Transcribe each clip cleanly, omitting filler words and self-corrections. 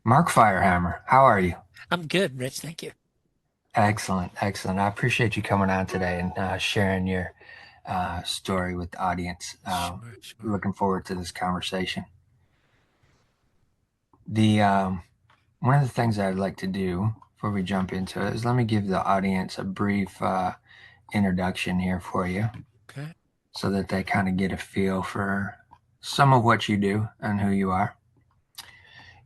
Mark Firehammer, how are you? I'm good, Rich. Thank you. Excellent, excellent. I appreciate you coming on today and sharing your story with the audience. Sure, sure. Looking forward to this conversation. The One of the things I'd like to do before we jump into it is let me give the audience a brief introduction here for you, Okay. so that they kind of get a feel for some of what you do and who you are.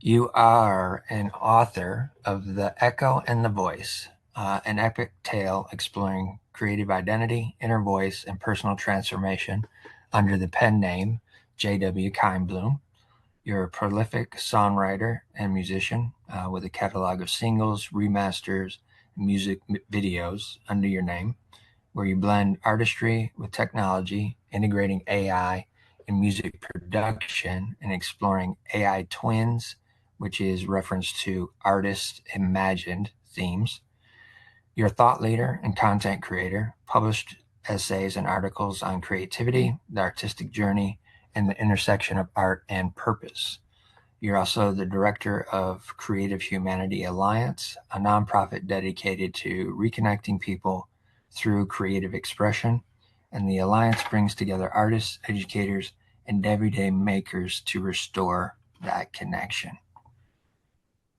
You are an author of The Echo and the Voice, an epic tale exploring creative identity, inner voice, and personal transformation under the pen name J.W. Kindbloom. You're a prolific songwriter and musician with a catalog of singles, remasters, and music videos under your name, where you blend artistry with technology, integrating AI in music production and exploring AI twins, which is reference to artist imagined themes. You're a thought leader and content creator, published essays and articles on creativity, the artistic journey, and the intersection of art and purpose. You're also the director of Creative Humanity Alliance, a nonprofit dedicated to reconnecting people through creative expression. And the Alliance brings together artists, educators, and everyday makers to restore that connection.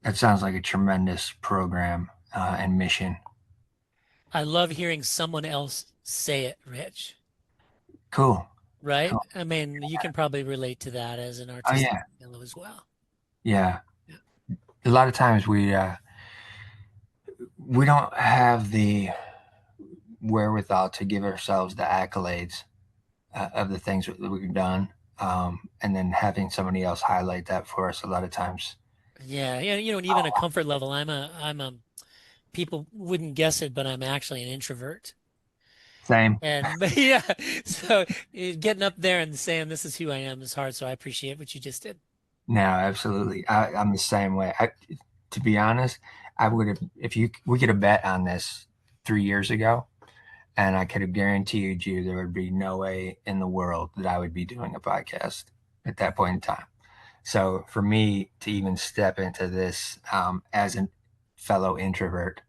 That sounds like a tremendous program and mission. I love hearing someone else say it, Rich. Cool. Right? Cool. I mean, you can probably relate to that as an Oh, artistic yeah. fellow as well. Yeah. Yeah. A lot of times we don't have the wherewithal to give ourselves the accolades of the things that we've done, and then having somebody else highlight that for us a lot of times. Yeah, yeah, and even a comfort level. I'm a people wouldn't guess it, but I'm actually an introvert. Same. And but yeah, so getting up there and saying this is who I am is hard, so I appreciate what you just did. No, absolutely. I'm the same way. To be honest, I would have, if you, we could have bet on this 3 years ago, and I could have guaranteed you there would be no way in the world that I would be doing a podcast at that point in time. So for me to even step into this as a fellow introvert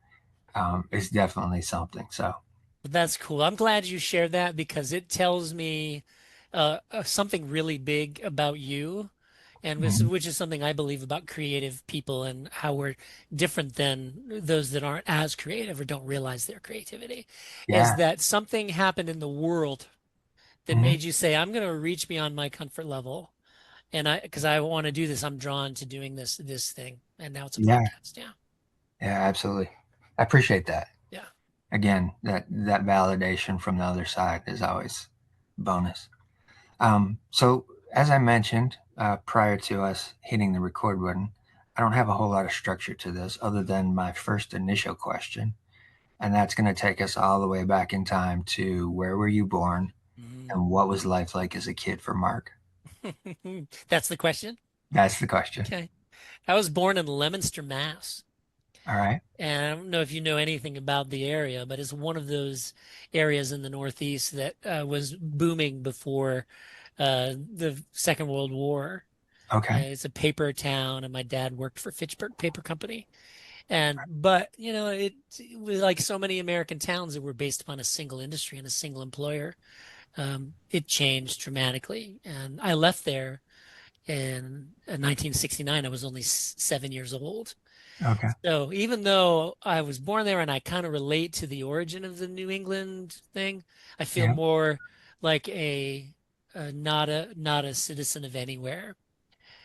is definitely something. So But that's cool. I'm glad you shared that because it tells me something really big about you, and mhm. which is something I believe about creative people and how we're different than those that aren't as creative or don't realize their creativity, is Yeah. that something happened in the world that Mhm. made you say, I'm going to reach beyond my comfort level. And because I want to do this, I'm drawn to doing this thing. And now it's a Yeah. podcast. Yeah. Yeah, absolutely. I appreciate that. Yeah. Again, that validation from the other side is always bonus. So as I mentioned prior to us hitting the record button, I don't have a whole lot of structure to this other than my first initial question, and that's going to take us all the way back in time to where were you born Mhm. and what was life like as a kid for Mark? That's the question. That's the question. Okay. I was born in Leominster, Mass. All right. And I don't know if you know anything about the area, but it's one of those areas in the Northeast that was booming before the Second World War. Okay. It's a paper town, and my dad worked for Fitchburg Paper Company. But it was like so many American towns that were based upon a single industry and a single employer. It changed dramatically, and I left there in 1969. I was only 7 years old. Okay. So even though I was born there and I kind of relate to the origin of the New England thing, I feel Yeah. more like not a citizen of anywhere.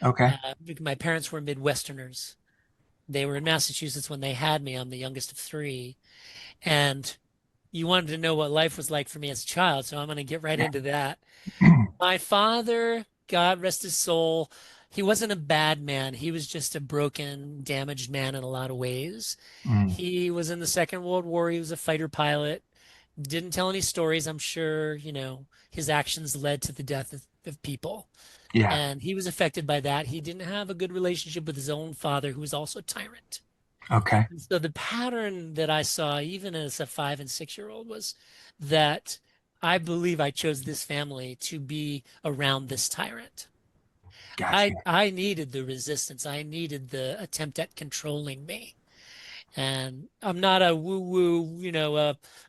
Okay. Because my parents were Midwesterners. They were in Massachusetts when they had me. I'm the youngest of three, and you wanted to know what life was like for me as a child, so I'm going to get right Yeah. into that. My father, God rest his soul, he wasn't a bad man. He was just a broken, damaged man in a lot of ways. Mm, He was in the Second World War. He was a fighter pilot. Didn't tell any stories. I'm sure, his actions led to the death of people. yeah. And he was affected by that. He didn't have a good relationship with his own father, who was also a tyrant. Okay. And so the pattern that I saw, even as a 5 and 6 year old, was that I believe I chose this family to be around this tyrant. Got I you. I needed the resistance. I needed the attempt at controlling me. And I'm not a woo-woo, new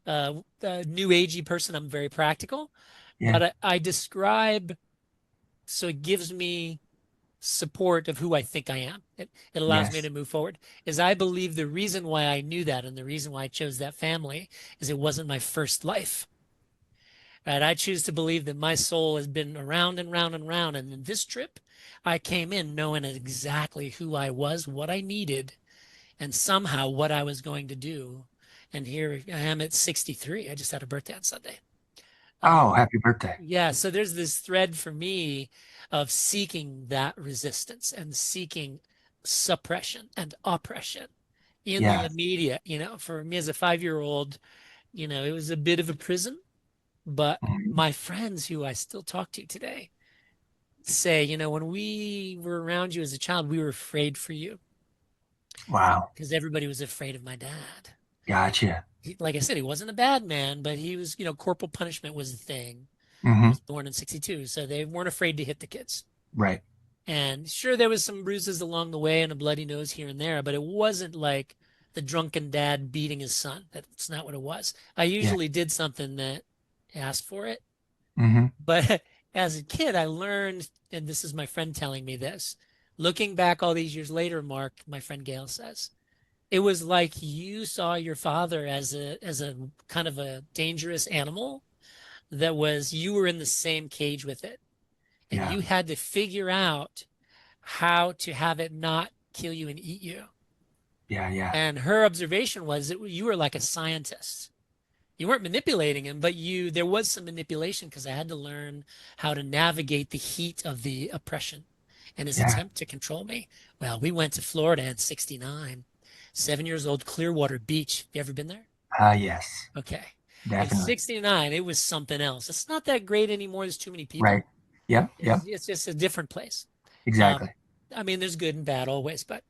agey person. I'm very practical, Yeah. but I describe so it gives me support of who I think I am. It allows me Yes. to move forward. Is I believe the reason why I knew that and the reason why I chose that family is it wasn't my first life. Right? I choose to believe that my soul has been around and round and round. And in this trip, I came in knowing exactly who I was, what I needed, and somehow what I was going to do. And here I am at 63. I just had a birthday on Sunday. Oh, Um, happy birthday. yeah, so there's this thread for me of seeking that resistance and seeking suppression and oppression in the Yeah. immediate. For me as a 5-year-old, it was a bit of a prison, but Mhm. my friends who I still talk to today say, when we were around you as a child, we were afraid for you Wow. because everybody was afraid of my dad. Gotcha. Like I said, he wasn't a bad man, but he was, corporal punishment was the thing. He Hmm. was born in 62, so they weren't afraid to hit the kids. Right. And sure, there was some bruises along the way and a bloody nose here and there, but it wasn't like the drunken dad beating his son. That's not what it was. I Yeah. usually did something that asked for it, Hmm. but as a kid, I learned, and this is my friend telling me this, looking back all these years later, Mark, my friend Gail says, it was like you saw your father as a kind of a dangerous animal that was you were in the same cage with it and Yeah. you had to figure out how to have it not kill you and eat you. Yeah. Yeah. And her observation was that you were like a scientist. You weren't manipulating him, but there was some manipulation because I had to learn how to navigate the heat of the oppression and his Yeah. attempt to control me. Well, we went to Florida in 69, 7 years old, Clearwater Beach. You ever been there? Yes. Okay. In Definitely. 69, it was something else. It's not that great anymore. There's too many Right. people. Yep. It's, Yep. it's just a different place. Um, Exactly. I mean, there's good and bad always, but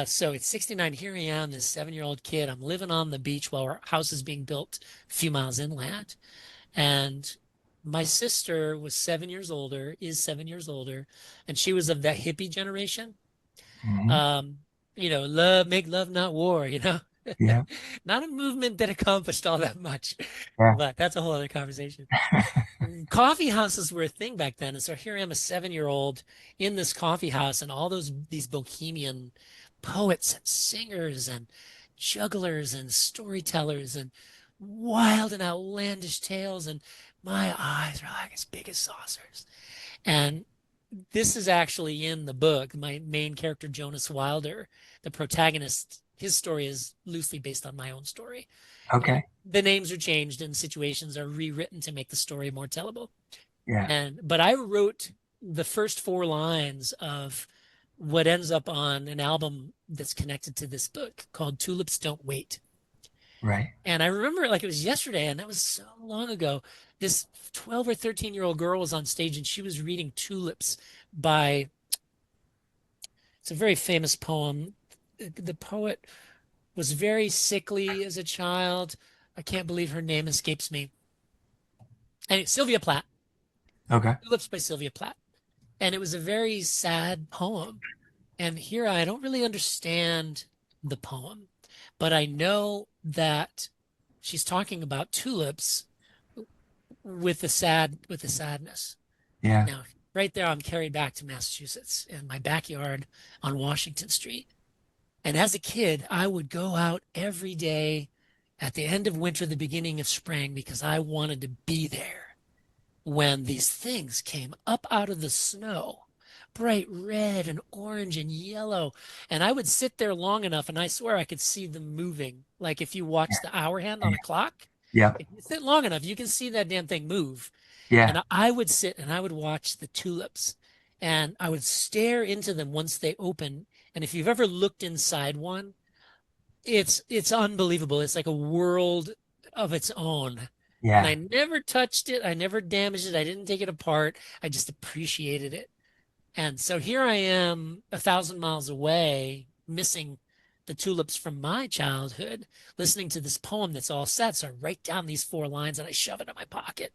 so it's 69. Here I am, this 7-year-old kid. I'm living on the beach while our house is being built a few miles inland. And my sister was 7 years older, is 7 years older, and she was of that hippie generation. Hmm. Um, love, make love, not war. Yeah. Not a movement that accomplished all that much, Yeah. but that's a whole other conversation. Coffee houses were a thing back then, and so here I am, a 7-year-old in this coffee house, and all these bohemian poets and singers and jugglers and storytellers and wild and outlandish tales, and my eyes are like as big as saucers. And this is actually in the book. My main character, Jonas Wilder, the protagonist, his story is loosely based on my own story. Okay. The names are changed and situations are rewritten to make the story more tellable. Yeah. But I wrote the first 4 lines of what ends up on an album that's connected to this book called Tulips Don't Wait. Right. And I remember it like it was yesterday, and that was so long ago. This 12 or 13-year-old girl was on stage and she was reading Tulips by, it's a very famous poem. The poet was very sickly as a child. I can't believe her name escapes me. And Sylvia Plath, Okay. Tulips by Sylvia Plath. And it was a very sad poem. And here I don't really understand the poem, but I know that she's talking about tulips with the sadness. Yeah. Now, right there, I'm carried back to Massachusetts in my backyard on Washington Street. And as a kid, I would go out every day at the end of winter, the beginning of spring, because I wanted to be there when these things came up out of the snow, bright red and orange and yellow. And I would sit there long enough, and I swear I could see them moving. Like if you watch the hour hand on a clock, Yeah. if you sit long enough, you can see that damn thing move. Yeah. And I would sit and I would watch the tulips and I would stare into them once they open. And if you've ever looked inside one, it's unbelievable. It's like a world of its own. And I Yeah. never touched it. I never damaged it. I didn't take it apart. I just appreciated it. And so here I am 1,000 miles away, missing the tulips from my childhood, listening to this poem that's all set. So I write down these 4 lines and I shove it in my pocket.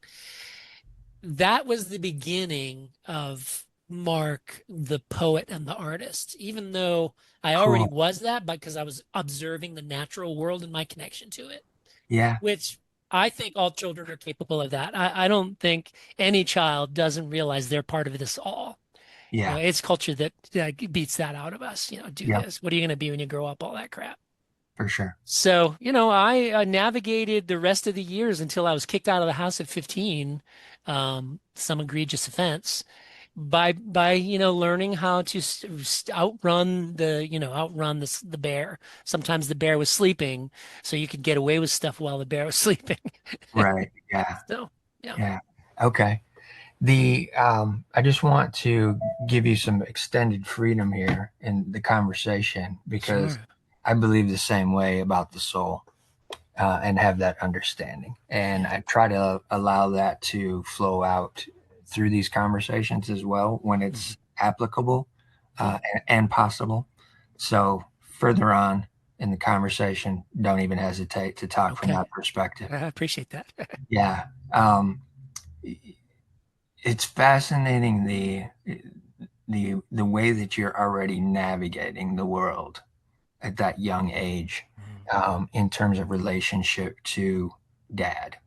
That was the beginning of Mark the poet and the artist, even though I already Cool. was that, but because I was observing the natural world and my connection to it, Yeah. which I think all children are capable of that. I don't think any child doesn't realize they're part of this all. Yeah. It's culture that beats that out of us. Do Yeah. this. What are you going to be when you grow up? All that crap. For sure. So, I navigated the rest of the years until I was kicked out of the house at 15, some egregious offense, by learning how to outrun the bear. Sometimes the bear was sleeping, so you could get away with stuff while the bear was sleeping. Right. Yeah. So, yeah, Yeah. Okay. I just want to give you some extended freedom here in the conversation because sure. I believe the same way about the soul, and have that understanding. And Yeah. I try to allow that to flow out through these conversations as well when Mhm. it's applicable, Yeah. and possible. So further on in the conversation, don't even hesitate to talk from Okay. that perspective. I appreciate that. Yeah. It's fascinating the way that you're already navigating the world at that young age, Mm, in terms of relationship to dad.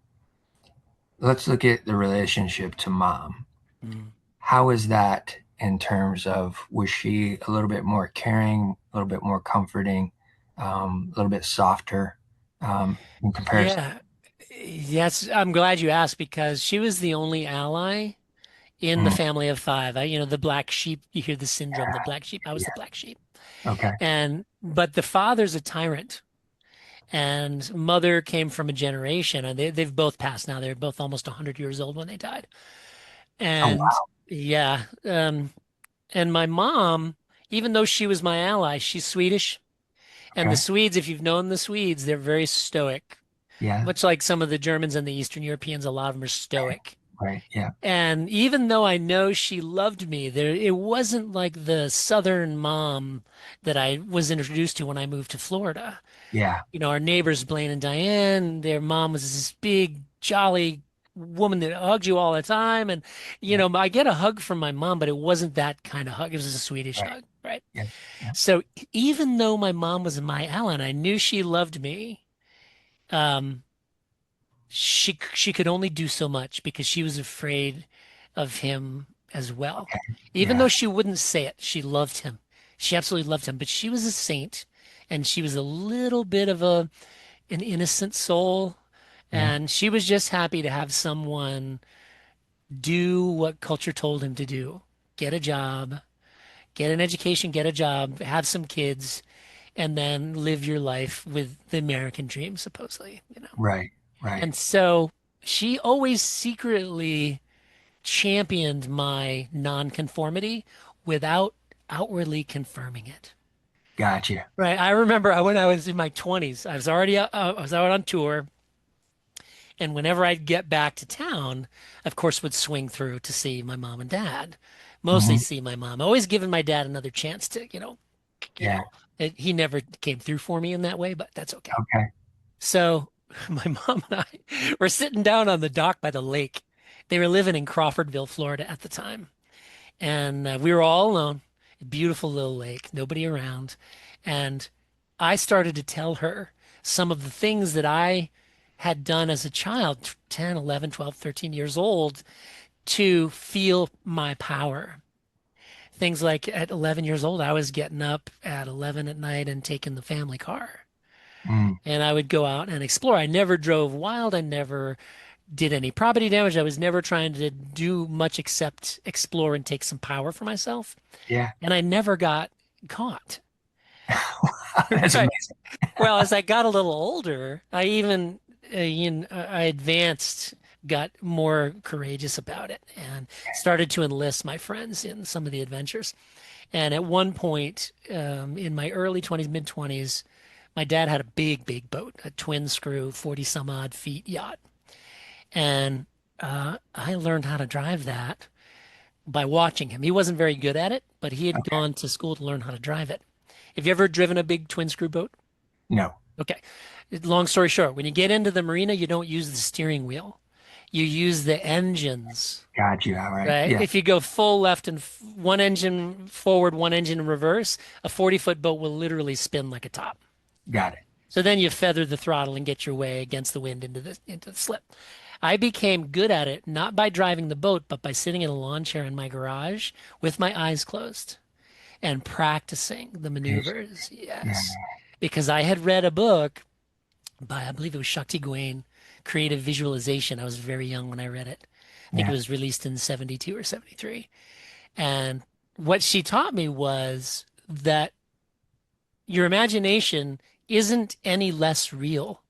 Let's look at the relationship to mom. mm. How is that in terms of, was she a little bit more caring, a little bit more comforting, a little bit softer, in comparison? Yeah. Yes, I'm glad you asked because she was the only ally in the Mm, family of five. The black sheep, you hear the syndrome, the black sheep. I was yeah. the black sheep. Okay. But the father's a tyrant, and mother came from a generation, and they've both passed now. They're both almost 100 years old when they died. Oh, And wow. yeah, and my mom, even though she was my ally, she's Swedish. And the Okay. Swedes, if you've known the Swedes, they're very stoic. Yeah. Much like some of the Germans and the Eastern Europeans, a lot of them are stoic. Right. Yeah. And even though I know she loved me, it wasn't like the Southern mom that I was introduced to when I moved to Florida. Yeah. Our neighbors, Blaine and Diane, their mom was this big, jolly woman that hugged you all the time. And, Yeah. I get a hug from my mom, but it wasn't that kind of hug. It was a Swedish Right. hug, right? Yeah. Yeah. So even though my mom was my ally and I knew she loved me, um, she could only do so much because she was afraid of him as well. Okay. Even Yeah. though she wouldn't say it, she loved him. She absolutely loved him, but she was a saint and she was a little bit of an innocent soul, Yeah. and she was just happy to have someone do what culture told him to do. Get a job, get an education, get a job, have some kids, and then live your life with the American dream, supposedly. Right. Right. And so she always secretly championed my nonconformity without outwardly confirming it. Gotcha. Right. I remember when I was in my 20s, I was out on tour, and whenever I'd get back to town, of course, would swing through to see my mom and dad. Mostly Hmm. see my mom. Always giving my dad another chance to, you Yeah. know, he never came through for me in that way, but that's okay. Okay. So my mom and I were sitting down on the dock by the lake. They were living in Crawfordville, Florida at the time. And we were all alone, a beautiful little lake, nobody around. And I started to tell her some of the things that I had done as a child, 10, 11, 12, 13 years old, to feel my power. Things like at 11 years old, I was getting up at 11 at night and taking the family car. Mm. And I would go out and explore. I never drove wild. I never did any property damage. I was never trying to do much except explore and take some power for myself. Yeah. And I never got caught. That's Right. amazing. Well, as I got a little older, I advanced, got more courageous about it, and started to enlist my friends in some of the adventures. And at one point, in my early 20s, mid 20s, my dad had a big, big boat, a twin screw, 40 some odd feet yacht. And I learned how to drive that by watching him. He wasn't very good at it, but he had Okay. gone to school to learn how to drive it. Have you ever driven a big twin screw boat? No. Okay. Long story short, when you get into the marina, you don't use the steering wheel. You use the engines, Got you. All right. right? Yeah. If you go full left and one engine forward, one engine in reverse, a 40-foot boat will literally spin like a top. Got it. So then you feather the throttle and get your way against the wind into the slip. I became good at it not by driving the boat, but by sitting in a lawn chair in my garage with my eyes closed and practicing the Patience. maneuvers. Yeah. Yes. Because I had read a book by, I believe it was Shakti Gawain, Creative Visualization. I was very young when I read it. I think it Yeah. was released in 72 or 73. And what she taught me was that your imagination isn't any less real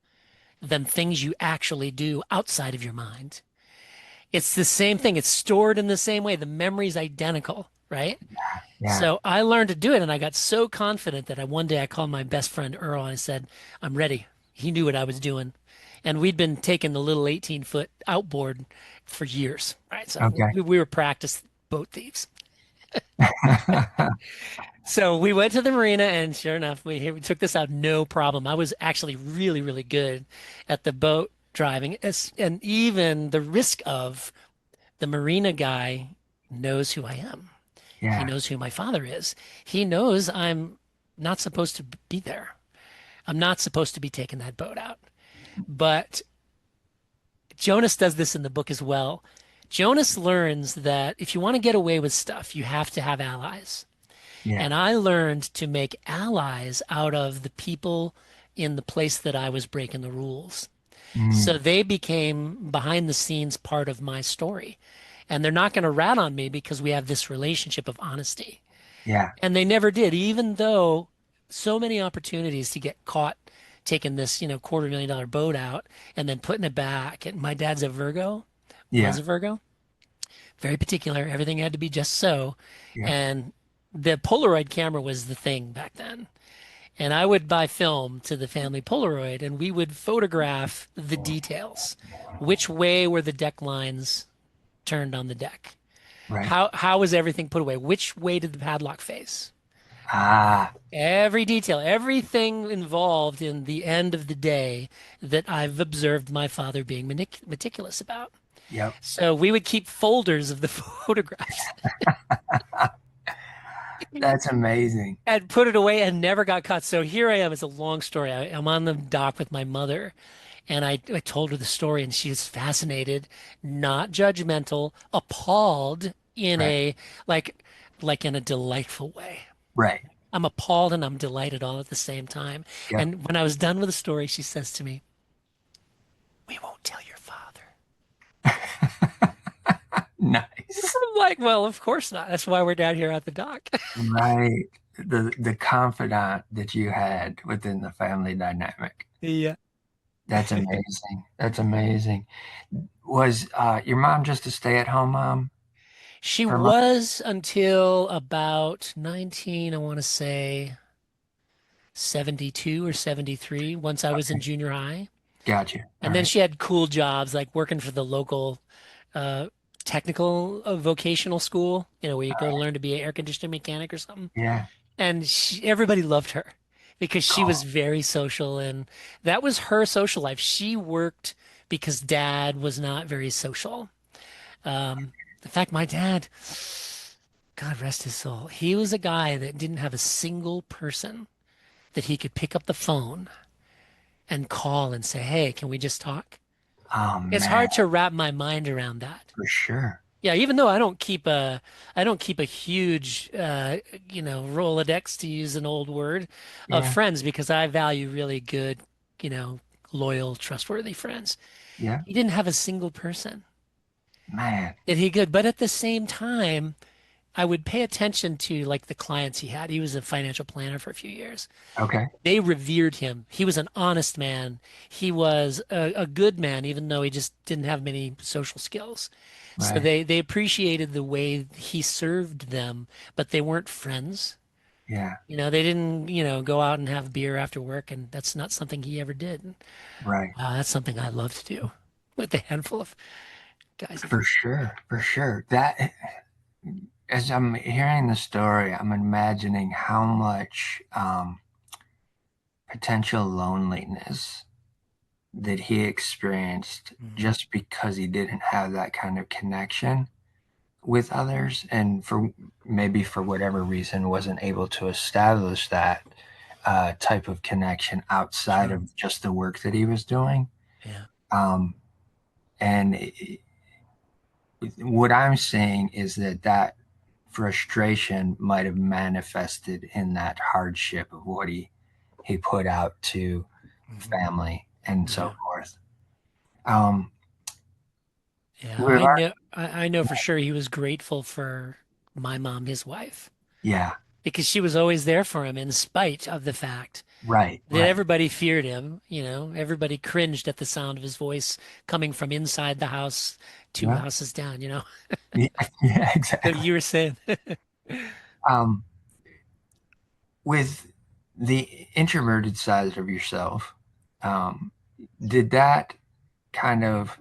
than things you actually do outside of your mind. It's the same thing. It's stored in the same way. The memory's identical, right? Yeah. So I learned to do it, and I got so confident that one day I called my best friend Earl and I said, "I'm ready." He knew what I was doing, and we'd been taking the little 18-foot outboard for years, right? So Okay. we were practiced boat thieves. So we went to the marina, and sure enough, we took this out no problem. I was actually really, really good at the boat driving, and even the risk of the marina guy knows who I am. He Yeah. knows who my father is. He knows I'm not supposed to be there. I'm not supposed to be taking that boat out. But Jonas does this in the book as well. Jonas learns that if you want to get away with stuff, you have to have allies. Yeah. And I learned to make allies out of the people in the place that I was breaking the rules. So Mm. they became behind the scenes part of my story. And they're not going to rat on me because we have this relationship of honesty. Yeah. And they never did, even though so many opportunities to get caught taking this, $250,000 boat out and then putting it back. And my dad's a Virgo, was Yeah. a Virgo, very particular. Everything had to be just so. Yeah. And the Polaroid camera was the thing back then. And I would buy film to the family Polaroid and we would photograph the details. Which way were the deck lines turned on the deck? Right. How was everything put away? Which way did the padlock face? Ah. Every detail, everything involved in the end of the day that I've observed my father being meticulous about. Yep. So we would keep folders of the photographs That's amazing. and put it away and never got caught. So here I am. It's a long story. I'm on the dock with my mother and I told her the story and she was fascinated, not judgmental, appalled in Right. a like like in a delightful way. Right. I'm appalled and I'm delighted all at the same time. Yep. And when I was done with the story, she says to me, "We won't tell your father." Nice. I'm like, "Well, of course not. That's why we're down here at the dock." Right. The confidant that you had within the family dynamic. Yeah. That's amazing. That's amazing. Was your mom just a stay-at-home mom She for most? was until about 19, I want to say 72 or 73, once I was in Okay. junior high. Got you. All And then right. she had cool jobs like working for the local uh, technical vocational school, where you go to learn to be an air conditioning mechanic or something. Yeah. And everybody loved her because she was Cool. very social, and that was her social life. She worked because dad was not very social. In fact, my dad, God rest his soul, he was a guy that didn't have a single person that he could pick up the phone and call and say, "Hey, can we just talk?" Oh It's man, hard to wrap my mind around that. for sure. Yeah, even though I don't keep a huge Rolodex, to use an old word, of Yeah. friends because I value really good, you know, loyal, trustworthy friends. Yeah. He didn't have a single person Man. that he could, but at the same time, I would pay attention to like the clients he had. He was a financial planner for a few years. Okay. They revered him. He was an honest man. He was a good man, even though he just didn't have many social skills. So Right. they appreciated the way he served them, but they weren't friends. Yeah. They didn't, go out and have beer after work, and that's not something he ever did. And, Right. wow, that's something I love to do with a handful of guys. For sure. For sure. That as I'm hearing the story, I'm imagining how much potential loneliness that he experienced Mhm. just because he didn't have that kind of connection with others, and for maybe for whatever reason wasn't able to establish that type of connection outside Sure. of just the work that he was doing. Yeah. Um, and what I'm saying is that that frustration might have manifested in that hardship of what he put out to Hmm. family and so Yeah. forth. Um, Yeah. we've already, I know for sure he was grateful for my mom, his wife, yeah, because she was always there for him in spite of the fact right, that right, everybody feared him. Everybody cringed at the sound of his voice coming from inside the house, two yeah, houses down, yeah, yeah, So exactly. you were saying, Um, with the introverted side of yourself, um, did that kind of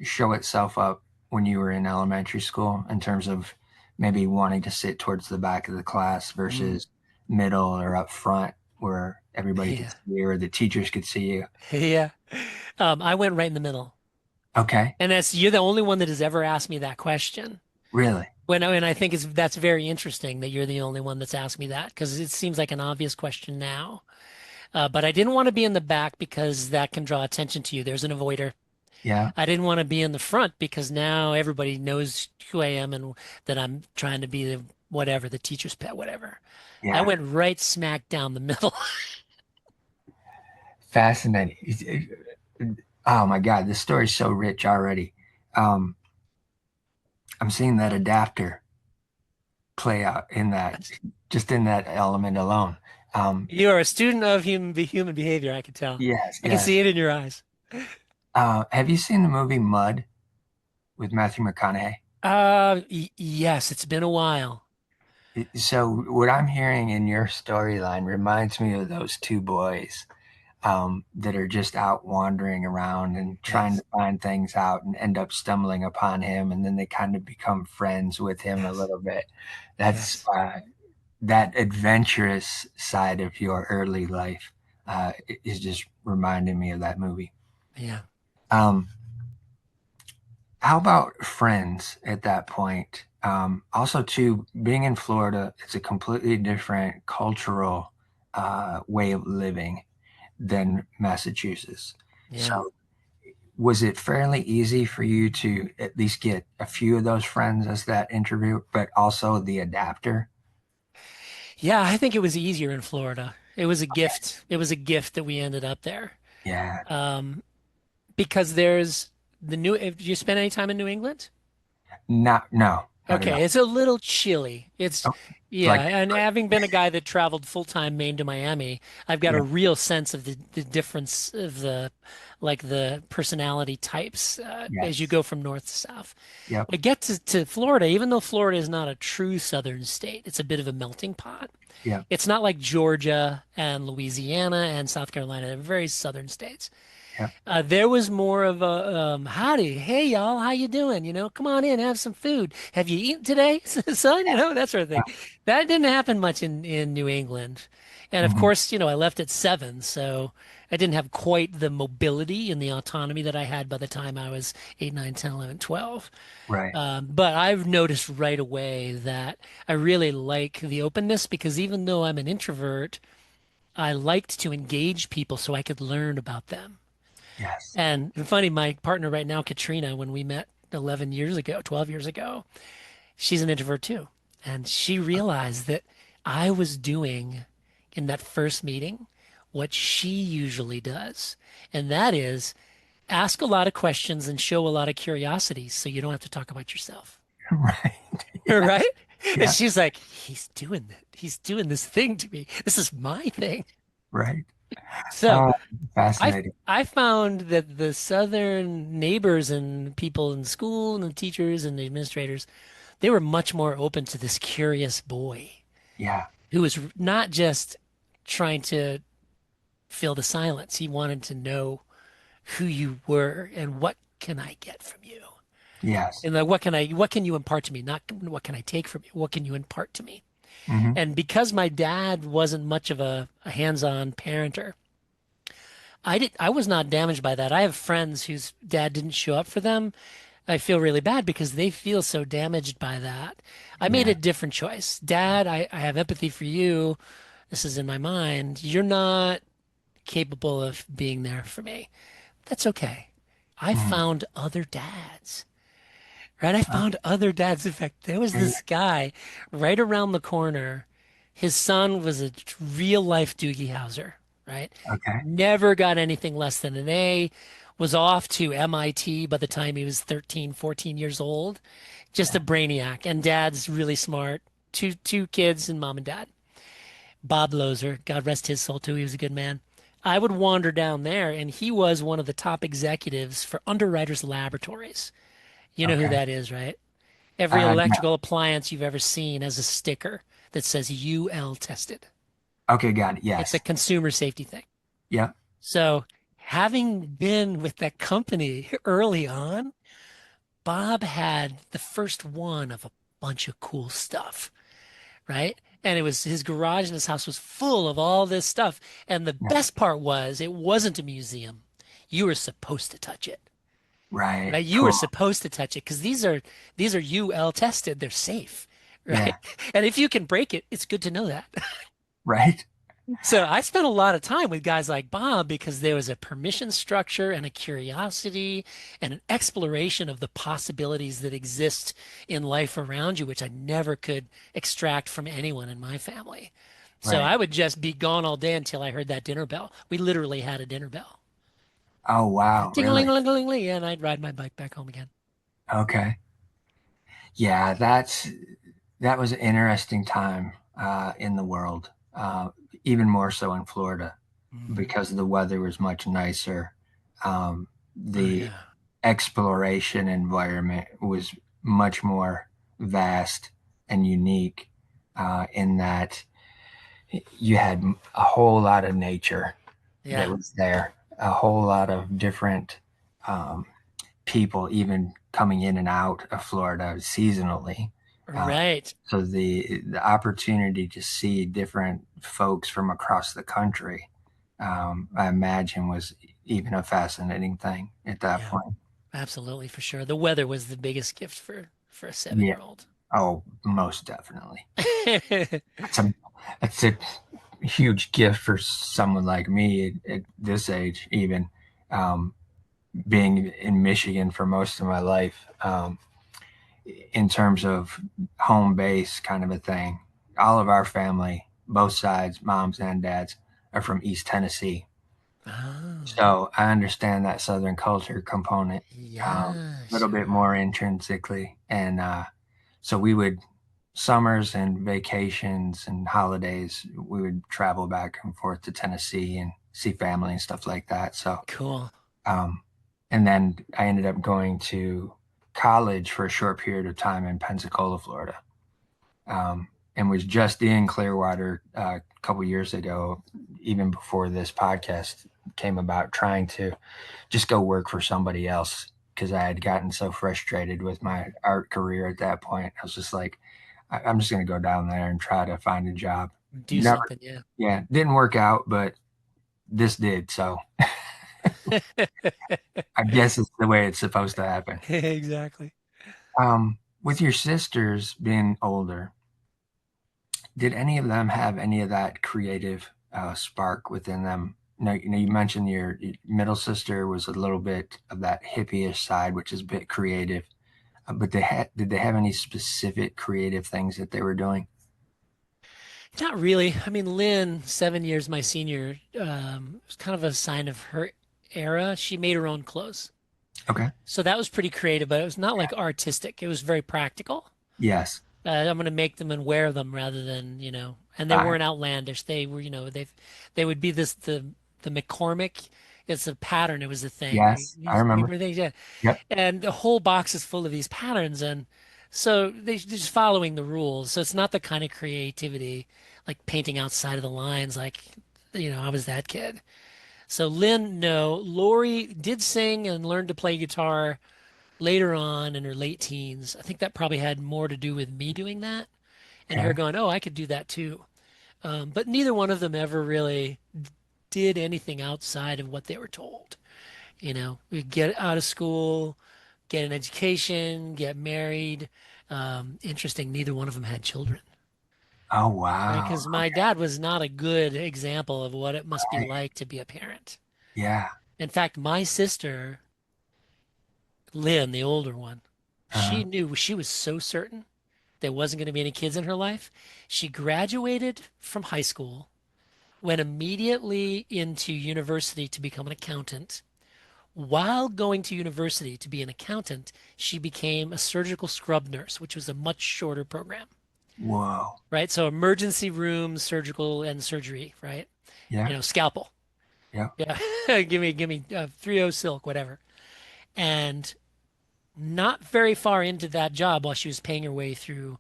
show itself up when you were in elementary school in terms of maybe wanting to sit towards the back of the class mm, versus middle or up front where everybody could yeah, see you or the teachers could see you? yeah. I went right in the middle. Okay, And you're the only one that has ever asked me that question. really? And I think that's very interesting that you're the only one that's asked me that because it seems like an obvious question now. But I didn't want to be in the back because that can draw attention to you. There's an avoider. Yeah, I didn't want to be in the front because now everybody knows who I am and that I'm trying to be the whatever, the teacher's pet, whatever. I yeah. went right smack down the middle. Fascinating. Oh my God, this story's so rich already. Um, I'm seeing that adapter play out in that, just in that element alone. Um, You are a student of human behavior, I can tell. yes, I can yes. see it in your eyes. Have you seen the movie Mud with Matthew McConaughey? Y yes, it's been a while. So what I'm hearing in your storyline reminds me of those two boys that are just out wandering around and trying Yes, to find things out and end up stumbling upon him, and then they kind of become friends with him a yes, little bit. That's yes. that adventurous side of your early life is just reminding me of that movie. Yeah. Um, how about friends at that point? Also, too, being in Florida, it's a completely different cultural way of living than Massachusetts. Yeah. So, was it fairly easy for you to at least get a few of those friends as that interview, but also the adapter? Yeah, I think it was easier in Florida. It was a gift. It was a gift that we ended up there. Yeah, Um, because there's Did you spend any time in New England? not no, not at Okay, all. it's a little chilly. Oh, Yeah, like, and having been a guy that traveled full time Maine to Miami, I've got a yeah, real sense of the difference of the personality types as you yes, go from north to south. yep, I get to Florida, even though Florida is not a true southern state, it's a bit of a melting pot. yep, It's not like Georgia and Louisiana and South Carolina. They're very southern states. yep, There was more of a howdy, hey y'all, how you doing? Come on in, have some food. Have you eaten today, son? That sort of thing. That didn't happen much in New England. And of mhm, course, I left at 7, so I didn't have quite the mobility and the autonomy that I had by the time I was 8, 9, 10, 11, 12. right, But I've noticed right away that I really like the openness because even though I'm an introvert, I liked to engage people so I could learn about them. yes, And funny, my partner right now, Katrina, when we met 11 years ago, 12 years ago, she's an introvert too. And she realized that I was doing in that first meeting what she usually does. And that is ask a lot of questions and show a lot of curiosity so you don't have to talk about yourself. right, Right? yes, And yeah, she's like, he's doing that. He's doing this thing to me. This is my thing. right. So Uh, I fascinating. I found that the southern neighbors and people in school and the teachers and the administrators, they were much more open to this curious boy Yeah, who was not just trying to fill the silence. He wanted to know who you were and what can I get from you? yes, And like what can you impart to me? Not what can I take from you? What can you impart to me? hmm, And because my dad wasn't much of a hands-on parenter, I was not damaged by that. I have friends whose dad didn't show up for them. I feel really bad because they feel so damaged by that. I made Yeah. a different choice. Dad, I have empathy for you. This is in my mind. You're not capable of being there for me. That's okay. I Mm. found other dads, right? I Oh, found other dads. In fact, there was yeah. this guy right around the corner. His son was a real life Doogie Howser, right? Okay. Never got anything less than an A, was off to MIT by the time he was 13, 14 years old. Just a Yeah. brainiac. And dad's really smart. Two kids and mom and dad. Bob Lozer, God rest his soul too, he was a good man. I would wander down there, and he was one of the top executives for Underwriters Laboratories. You know who Okay. that is, right? Every No. electrical appliance you've ever seen has a sticker that says UL tested. Okay. Got it. It's a Yes. consumer safety thing. Yeah. So, having been with that company early on, Bob had the first one of a bunch of cool stuff, right? And it was his garage in his house was full of all this stuff. And the Yeah. best part was it wasn't a museum. You were supposed to touch it, Right. right? You were Cool. supposed to touch it because these are UL tested. They're safe, Yeah. right? And if you can break it, it's good to know that. Right. So I spent a lot of time with guys like Bob because there was a permission structure and a curiosity and an exploration of the possibilities that exist in life around you, which I never could extract from anyone in my family. So Right. I would just be gone all day until I heard that dinner bell. We literally had a dinner bell. Oh, wow. Really? Ding-a-ling-a-ling-a-ling, and I'd ride my bike back home again. Okay. Yeah. That was an interesting time in the world, even more so in Florida Hmm. because the weather was much nicer. Oh The yeah. exploration environment was much more vast and unique in that you had a whole lot of nature that Yeah. was there, a whole lot of different um, people, even coming in and out of Florida seasonally. Uh, Right. so the opportunity to see different folks from across the country, I imagine, was even a fascinating thing at that Yeah. point. Absolutely, for sure. The weather was the biggest gift for a Yeah. 7-year-old. Oh, most definitely. That's a that's a huge gift for someone like me at this age, even um, being in Michigan for most of my life. In terms of home base kind of a thing. All of our family, both sides, moms and dads, are from East Tennessee. Oh, So I understand that Southern culture component a yeah, little bit sure. more intrinsically. And so we would, summers and vacations and holidays, we would travel back and forth to Tennessee and see family and stuff like that. So Cool. um, and then I ended up going to college for a short period of time in Pensacola, Florida, and was just in Clearwater a couple years ago, even before this podcast came about, trying to just go work for somebody else because I had gotten so frustrated with my art career at that point. I was just like, I'm just going to go down there and try to find a job. Do Never, something, yeah. yeah, didn't work out, but this did. So I guess it's the way it's supposed to happen. Exactly. With your sisters being older, did any of them have any of that creative spark within them? You mentioned your middle sister was a little bit of that hippie-ish side, which is a bit creative. But did they have any specific creative things that they were doing? Not really. I mean, Lynn, 7 years my senior, was kind of a sign of her era. She made her own clothes. Okay. So that was pretty creative, but it was not like artistic. It was very practical. Yes. I'm going to make them and wear them rather than, and they I weren't outlandish. They were, they would be the McCormick. It's a pattern. It was a thing. yes, I remember. Remember things? Yeah. Yep. And the whole box is full of these patterns. And so they're just following the rules. So it's not the kind of creativity like painting outside of the lines. Like, I was that kid. So Lynn, no. Lori did sing and learned to play guitar later on in her late teens. I think that probably had more to do with me doing that and her Okay. going, "Oh, I could do that too." But neither one of them ever really. did anything outside of what they were told. We get out of school, get an education, get married. Interesting, neither one of them had children, Oh, right? wow. Because my dad was not a good example of what it must be Right. like to be a parent. Yeah. In fact, my sister, Lynn, the older one, Uh, she was so certain there wasn't going to be any kids in her life. She graduated from high school, went immediately into university to become an accountant. While going to university to be an accountant, she became a surgical scrub nurse, which was a much shorter program, whoa. right? So emergency room, surgical and surgery, right? Yeah. Scalpel. Yeah. Yeah. Give me 3O silk, whatever. And not very far into that job while she was paying her way through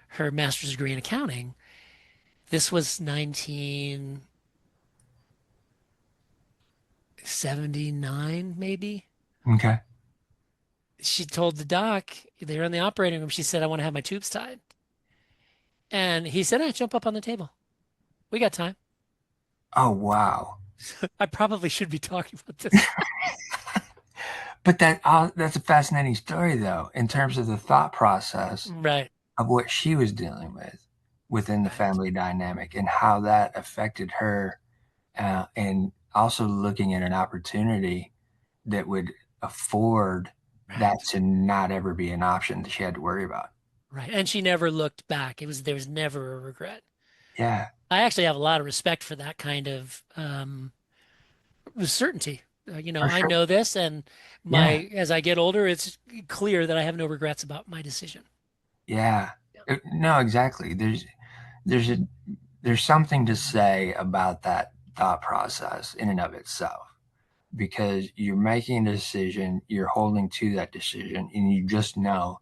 her master's degree in accounting, this was 1979, maybe. Okay. She told the doc, they were in the operating room, she said, I want to have my tubes tied. And he said, jump up on the table. We got time. Oh, wow. I probably should be talking about this. But that's a fascinating story, though, in terms of the thought process Right, of what she was dealing with within the right, family dynamic and how that affected her, and also looking at an opportunity that would afford that right, to not ever be an option that she had to worry about. right. And she never looked back. There was never a regret. Yeah, I actually have a lot of respect for that kind of certainty. for I sure. know this, and Yeah, as I get older, it's clear that I have no regrets about my decision. yeah. Yeah. No, exactly. There's a there's something to say about that thought process in and of itself, because you're making a decision, you're holding to that decision, and you just know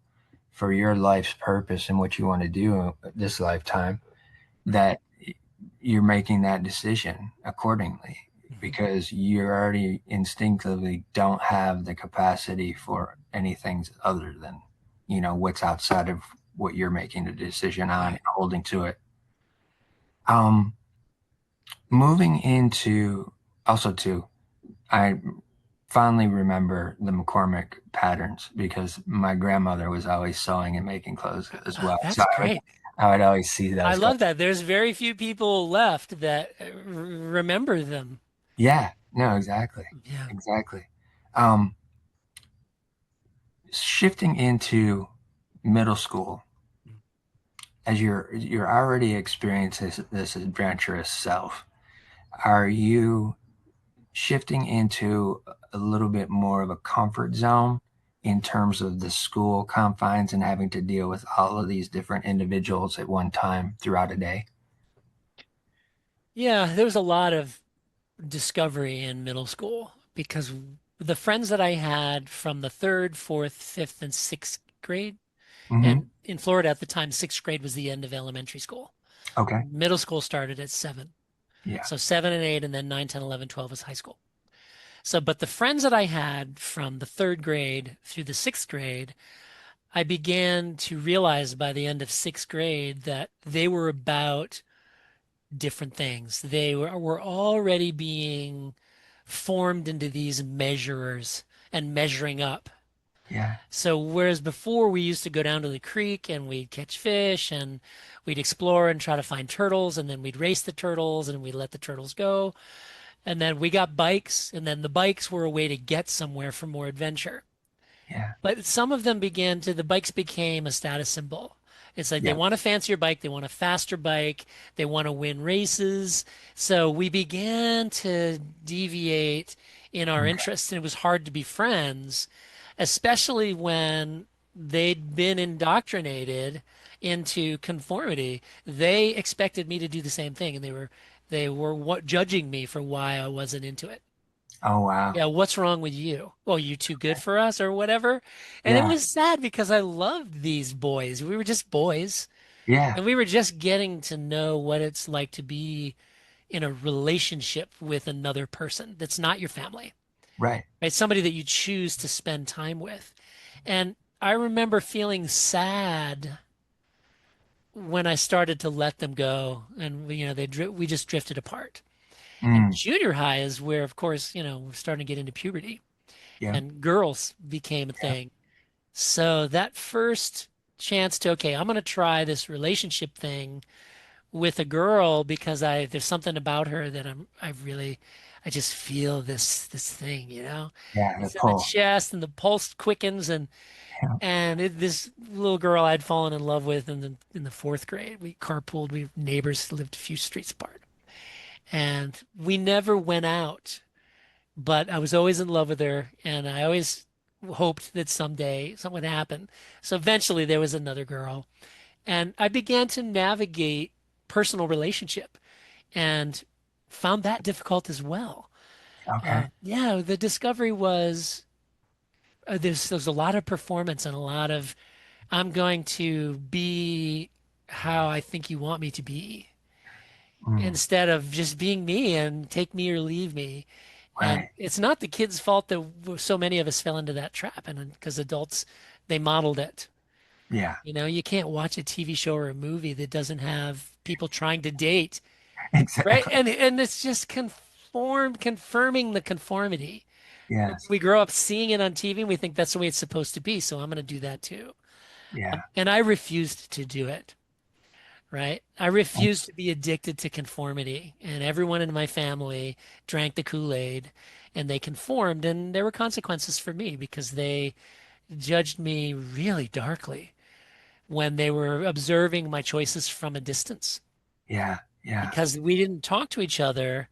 for your life's purpose and what you want to do this lifetime Right. that you're making that decision accordingly, Mhm. because you already instinctively don't have the capacity for anything other than what's outside of what you're making a decision on and Right. holding to it. um Moving into, also too, I fondly remember the McCormick patterns because my grandmother was always sewing and making clothes as well. So That's great. I would always see I those clothes. love that. There's very few people left that remember them. Yeah, no, exactly. Yeah. Exactly. Um, Shifting into middle school, as you're already experiencing this adventurous self, are you shifting into a little bit more of a comfort zone in terms of the school confines and having to deal with all of these different individuals at one time throughout a day? Yeah, there was a lot of discovery in middle school because the friends that I had from the third, fourth, fifth, and sixth grade, Hmm. and in Florida at the time, sixth grade was the end of elementary school. Okay. Middle school started at seven. Yeah. So 7 and 8, and then 9, 10, 11, 12 was high school. So, but the friends that I had from the third grade through the sixth grade, I began to realize by the end of sixth grade that they were about different things. Were already being formed into these measurers and measuring up. Yeah. So whereas before we used to go down to the creek and we'd catch fish and we'd explore and try to find turtles and then we'd race the turtles and we'd let the turtles go. And then we got bikes and then the bikes were a way to get somewhere for more adventure. Yeah. But the bikes became a status symbol. It's like they Yeah. want a fancier bike, they want a faster bike, they want to win races. So we began to deviate in our Okay. interests, and it was hard to be friends, especially when they'd been indoctrinated into conformity. They expected me to do the same thing, and they were judging me for why I wasn't into it. Oh, wow. Yeah, what's wrong with you? Oh, you too good for us or whatever. And it Yeah. was sad because I loved these boys. We were just boys Yeah. and we were just getting to know what it's like to be in a relationship with another person that's not your family, Right. right? Somebody that you choose to spend time with. And I remember feeling sad when I started to let them go and we just drifted apart. And Mm. junior high is where, of course, we're starting to get into puberty Yeah. and girls became a Yeah. thing. So that first chance to, okay, I'm going to try this relationship thing with a girl because there's something about her that I just feel this thing, Yeah. The It's in the pull. chest and the pulse quickens Yeah. this little girl I'd fallen in love with in the fourth grade. We carpooled. We neighbors lived a few streets apart, and we never went out. But I was always in love with her, and I always hoped that someday something would happen. So eventually there was another girl, and I began to navigate personal relationship and found that difficult as well. Okay. Yeah, the discovery was there's a lot of performance and a lot of I'm going to be how I think you want me to be Mm. instead of just being me and take me or leave me. And Right. it's not the kids' fault that so many of us fell into that trap, and because adults, they modeled it. Yeah. You can't watch a TV show or a movie that doesn't have people trying to date, right? Exactly. And it's just confirming the conformity. Yes. We grow up seeing it on TV and we think that's the way it's supposed to be, so I'm going to do that too. Yeah. And I refused to do it, right? I Oh, refused to be addicted to conformity, and everyone in my family drank the Kool-Aid and they conformed, and there were consequences for me because they judged me really darkly when they were observing my choices from a distance yeah. Yeah. because we didn't talk to each other.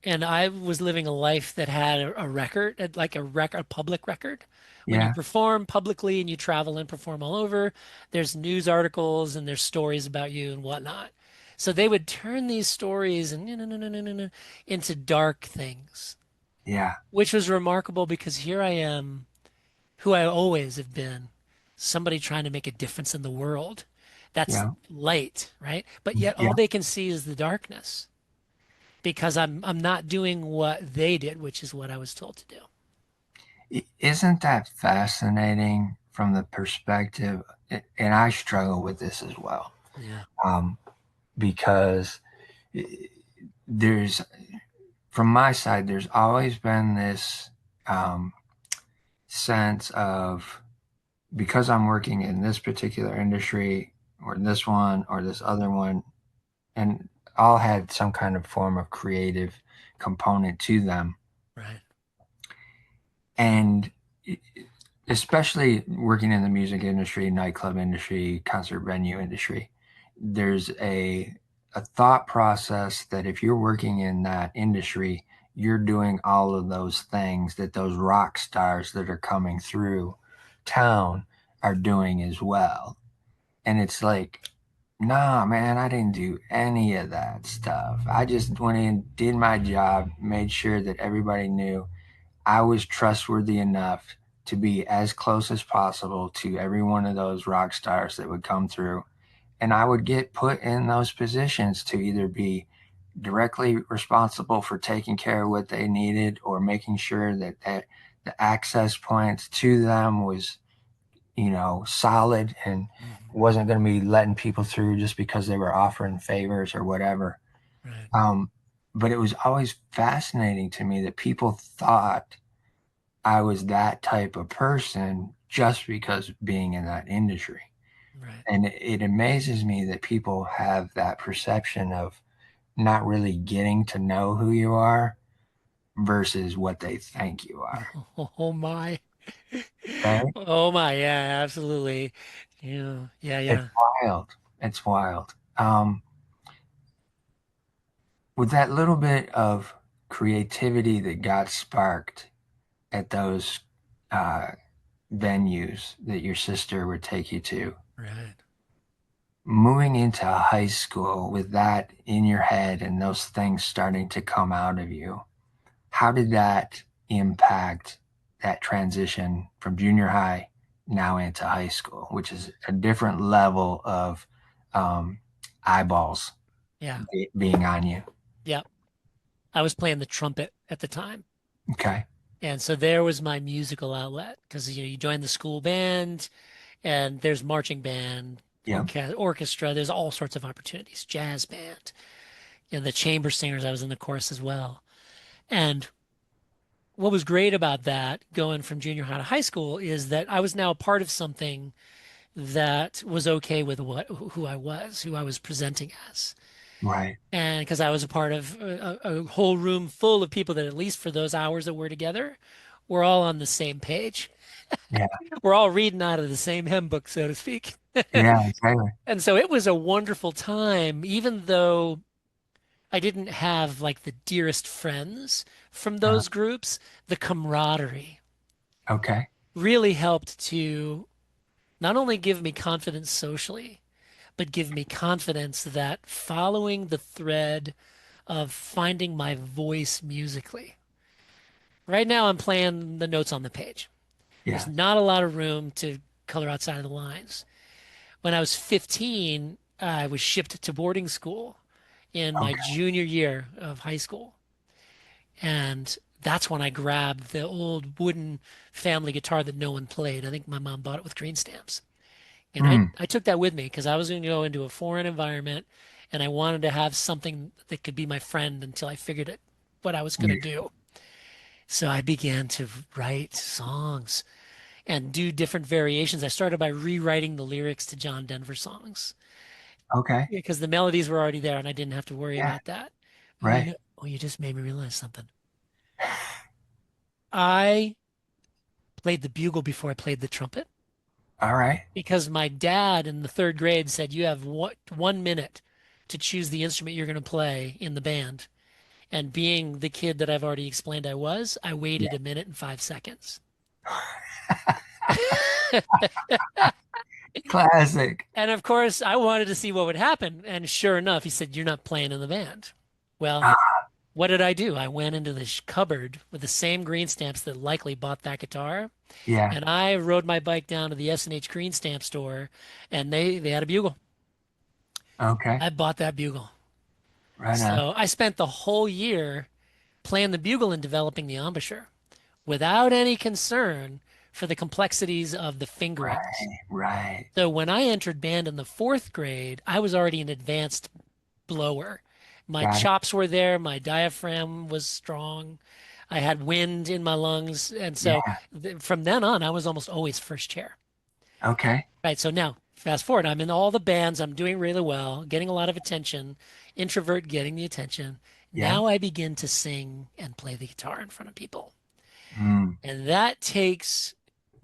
And I was living a life that had a record, like a public record. When you Yeah. perform publicly and you travel and perform all over, there's news articles and there's stories about you and whatnot. So they would turn these stories and into dark things, Yeah. which was remarkable because here I am, who I always have been, somebody trying to make a difference in the world. That's Yeah. light, right? But yet all Yeah. they can see is the darkness because I'm not doing what they did, which is what I was told to do. Isn't that fascinating from the perspective? And I struggle with this as well, Yeah, um, because there's, from my side, there's always been this um, sense of, because I'm working in this particular industry or this one or this other one, and all had some kind of form of creative component to them. right, And especially working in the music industry, nightclub industry, concert venue industry, there's a thought process that if you're working in that industry, you're doing all of those things that those rock stars that are coming through town are doing as well. And it's like, nah, man, I didn't do any of that stuff. I just went in, did my job, made sure that everybody knew I was trustworthy enough to be as close as possible to every one of those rock stars that would come through. And I would get put in those positions to either be directly responsible for taking care of what they needed or making sure that the access points to them was, solid and mhm, wasn't going to be letting people through just because they were offering favors or whatever. right, Um, but it was always fascinating to me that people thought I was that type of person just because being in that industry. right. And it amazes me that people have that perception of not really getting to know who you are versus what they think you are. Oh my. Right? Oh my, yeah, absolutely. Yeah, It's yeah, wild. It's wild. With that little bit of creativity that got sparked at those uh, venues that your sister would take you to, right. moving into high school with that in your head and those things starting to come out of you, how did that impact that transition from junior high now into high school, which is a different level of um, eyeballs Yeah, being on you? yeah. I was playing the trumpet at the time. Okay. And so there was my musical outlet because you join the school band and there's marching band, Yeah. orchestra, there's all sorts of opportunities, jazz band. In the chamber singers, I was in the chorus as well. And what was great about that, going from junior high to high school, is that I was now a part of something that was okay with who I was presenting as. Right. And because I was a part of a whole room full of people that, at least for those hours that we're together, we're all on the same page. Yeah. We're all reading out of the same hymn book, so to speak. Yeah. Exactly. And so it was a wonderful time, even though I didn't have like the dearest friends from Uh, those groups. The camaraderie okay. really helped to not only give me confidence socially, but give me confidence that following the thread of finding my voice musically. Right now, I'm playing the notes on the page. There's Yeah. not a lot of room to color outside of the lines. When I was 15, I was shipped to boarding school in my Okay. junior year of high school. And that's when I grabbed the old wooden family guitar that no one played. I think my mom bought it with green stamps. And I, Mm, I took that with me because I was going to go into a foreign environment and I wanted to have something that could be my friend until I figured it what I was going to yeah. do. So I began to write songs and do different variations. I started by rewriting the lyrics to John Denver songs Okay. because the melodies were already there and I didn't have to worry Yeah. about that. Right. You just made me realize something. I played the bugle before I played the trumpet All right. because my dad in the third grade said you have 1 minute to choose the instrument you're going to play in the band. And being the kid that I've already explained I was, I waited Yeah. 1 minute and 5 seconds. Classic. And of course, I wanted to see what would happen. And sure enough, he said, "You're not playing in the band." Well, Ah, what did I do? I went into the cupboard with the same green stamps that likely bought that guitar, yeah. and I rode my bike down to the S&H green stamp store, and they had a bugle. Okay. I bought that bugle. Right on. So I spent the whole year playing the bugle and developing the embouchure without any concern for the complexities of the fingerings. Right. Right. So when I entered band in the fourth grade, I was already an advanced blower. My Got it. chops were there, my diaphragm was strong, I had wind in my lungs, and so Yeah. from then on, I was almost always first chair. Okay. Right, so now fast forward, I'm in all the bands, I'm doing really well, getting a lot of attention, introvert getting the attention. Yeah. Now I begin to sing and play the guitar in front of people. Mm, And that takes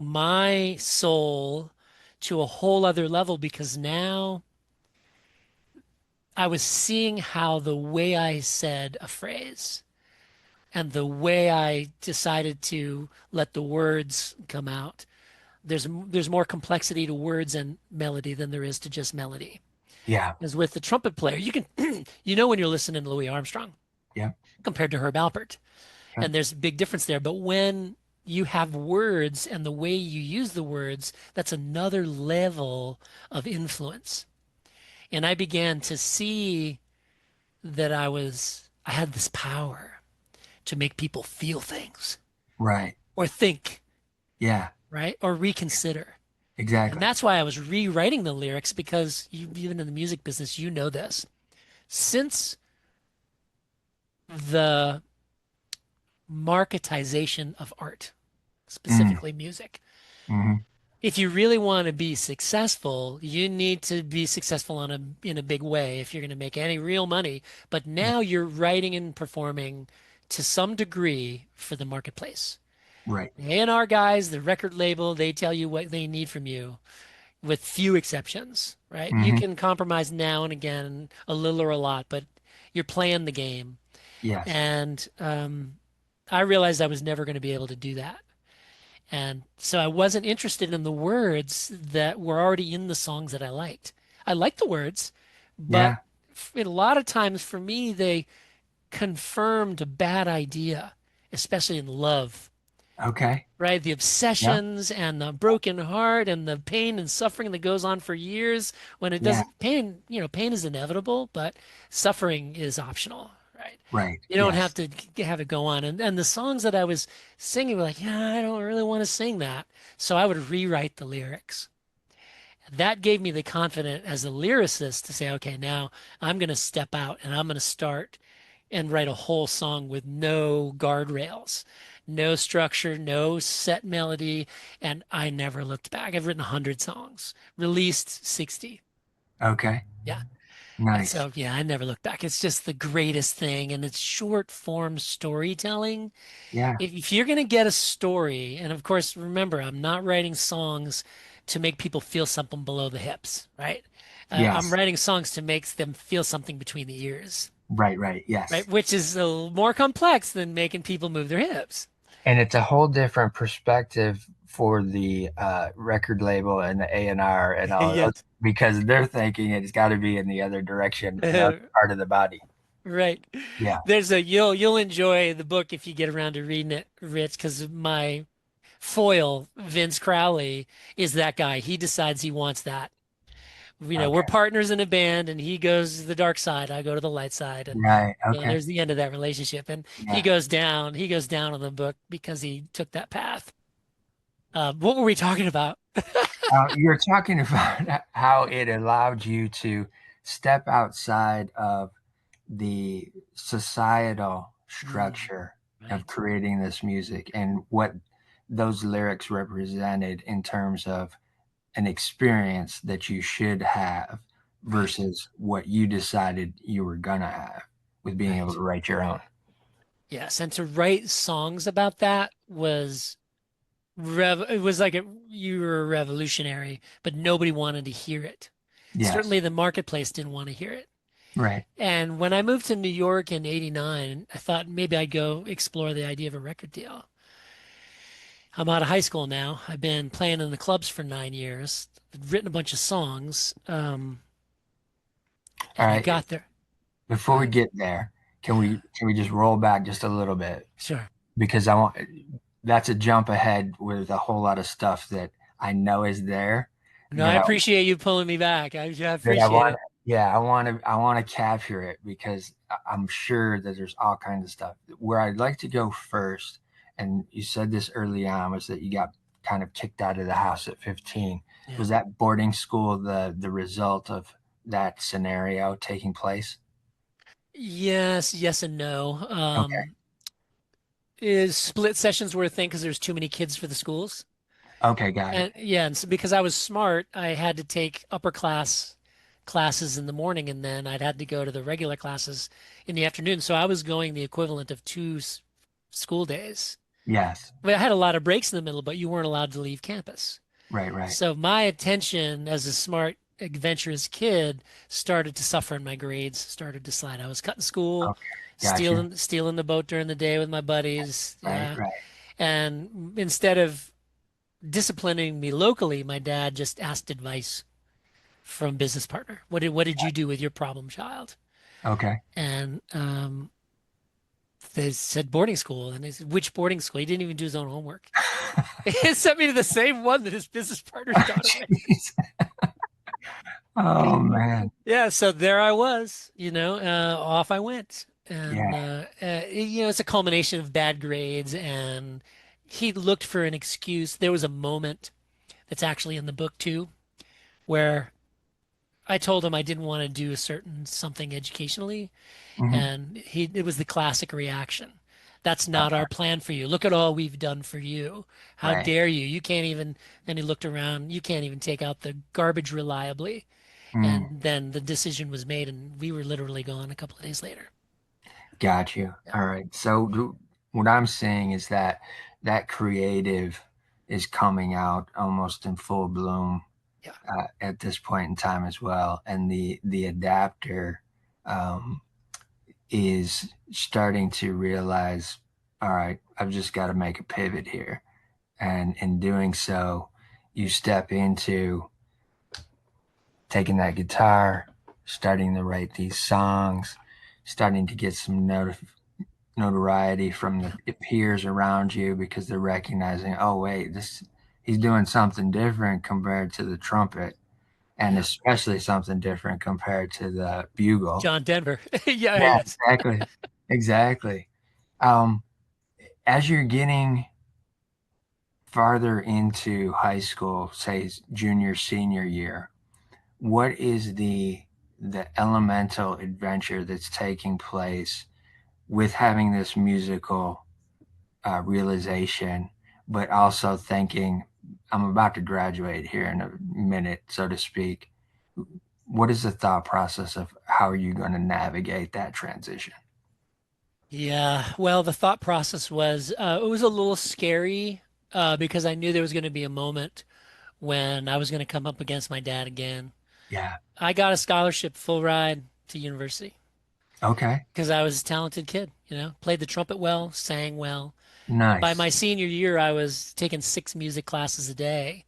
my soul to a whole other level because now I was seeing how the way I said a phrase and the way I decided to let the words come out. There's more complexity to words and melody than there is to just melody. yeah. As with the trumpet player, you can you know when you're listening to Louis Armstrong Yeah. compared to Herb Alpert. Sure. And there's a big difference there. But when you have words and the way you use the words, that's another level of influence. And I began to see that I had this power to make people feel things Right. or think, Yeah. right? Or reconsider. And Exactly. that's why I was rewriting the lyrics because you've been in the music business, you know this. Since the marketization of art, Mm, specifically music, hmm. if you really want to be successful, you need to be successful in a big way if you're going to make any real money. But Yeah. now you're writing and performing to some degree for the marketplace. Right. The A&R guys, the record label, they tell you what they need from you, with few exceptions, right? You Hmm. can compromise now and again, a little or a lot, but you're playing the game. Yes. And I realized I was never going to be able to do that. And so I wasn't interested in the words that were already in the songs that I liked. I liked the words, but Yeah. a lot of times for me, they confirmed a bad idea, especially in love, Okay. right? The Yeah. obsessions and the broken heart and the pain and suffering that goes on for years when it Yeah. doesn't, pain is inevitable, but suffering is optional, right? Right. You don't have Yes. to have it go on. And the songs that I was singing were like, yeah, I don't really want to sing that. So I would rewrite the lyrics. That gave me the confidence as a lyricist to say, okay, now I'm going to step out and I'm going to start and write a whole song with no guardrails, no structure, no set melody. And I never looked back. I've written 100 songs, released 60. Okay. Yeah. And Nice. so, yeah, I never looked back. It's just the greatest thing. And it's short form storytelling. Yeah. If you're going to get a story, and of course, remember, I'm not writing songs to make people feel something below the hips, right? I'm Yes. writing songs to make them feel something between the ears, Right, right. right? Yes. Which is a little more complex than making people move their hips. And it's a whole different perspective for the record label and the A&R and all of those Yes. because they're thinking it's got to be in the other direction, another part of the body. Right. Yeah. There's a you'll enjoy the book if you get around to reading it, Rich, because my foil, Vince Crowley, is that guy. He decides he wants that. We're Okay. partners in a band, and he goes to the dark side, I go to the light side, and Right. Okay. there's the end of that relationship. And Yeah. he goes down on the book because he took that path. What were we talking about? You're talking about how it allowed you to step outside of the societal Mm, structure of right, creating this music and what those lyrics represented in terms of an experience that you should have right, versus what you decided you were gonna have with being able to right. write your own. Yes, and to write songs about that was it was like you were a revolutionary, but nobody wanted to hear it. Yes. Certainly the marketplace didn't want to hear it. Right. And when I moved to New York in '89, I thought maybe I'd go explore the idea of a record deal. I'm out of high school now. I've been playing in the clubs for 9 years, I've written a bunch of songs, All and I right. got there. Go Before we ahead. get there, can we just roll back just a little bit? Sure. Because I want that's a jump ahead with a whole lot of stuff that I know is there No, I that appreciate you pulling me back. I I appreciate want it. yeah, I want to capture it because I'm sure that there's all kinds of stuff. Where I'd like to go first, and you said this early on, was that you got kind of kicked out of the house at 15. Yeah. Was that boarding school the result of that scenario taking place? Yes, yes and no. Okay. Is split sessions were a thing because there's too many kids for the schools. Okay, got it. And yeah, and so because I was smart, I had to take upper class classes in the morning, and then I'd had to go to the regular classes in the afternoon. So I was going the equivalent of two school days. Yes. But I had a lot of breaks in the middle, but you weren't allowed to leave campus. Right, right. So my attention as a smart, adventurous kid started to suffer, and my grades started to slide. I was cutting school, Okay. Got you. stealing the boat during the day with my buddies. Right, Yeah. right. And instead of disciplining me locally, my dad just asked advice from business partner. What did you do with your problem child? Okay. And they said boarding school, and they said which boarding school? He didn't even do his own homework. He sent me to the same one that his business partner's daughter went. Jeez. Oh man. Yeah, so there I was, off I went, Yeah. and it's a culmination of bad grades, and he looked for an excuse. There was a moment that's actually in the book too, where I told him I didn't want to do a certain something educationally, Hmm. and it was the classic reaction. That's not our plan for you. Look at all we've done for you. How Right. dare you? You can't even, and he looked around, you can't even take out the garbage reliably. Mm. And then the decision was made, and we were literally gone a couple of days later. Got you. Yeah. All right. So what I'm saying is that that creative is coming out almost in full bloom Yeah. at this point in time as well, and the adapter um, is starting to realize, all right, I've just got to make a pivot here, and in doing so, you step into taking that guitar, starting to write these songs, starting to get some notoriety from Yeah. the peers around you because they're recognizing, oh wait, this he's doing something different compared to the trumpet, and Yeah. especially something different compared to the bugle. John Denver. Yeah. Yeah, Yes. exactly, exactly. Um, as you're getting farther into high school, say junior, senior year, what is the elemental adventure that's taking place with having this musical realization, but also thinking, I'm about to graduate here in a minute, so to speak. What is the thought process of how are you going to navigate that transition? Yeah, well, the thought process was it was a little scary because I knew there was going to be a moment when I was going to come up against my dad again. Yeah. I got a scholarship full ride to university Okay. because I was a talented kid, played the trumpet well, sang well. By my Nice. senior year, I was taking 6 music classes a day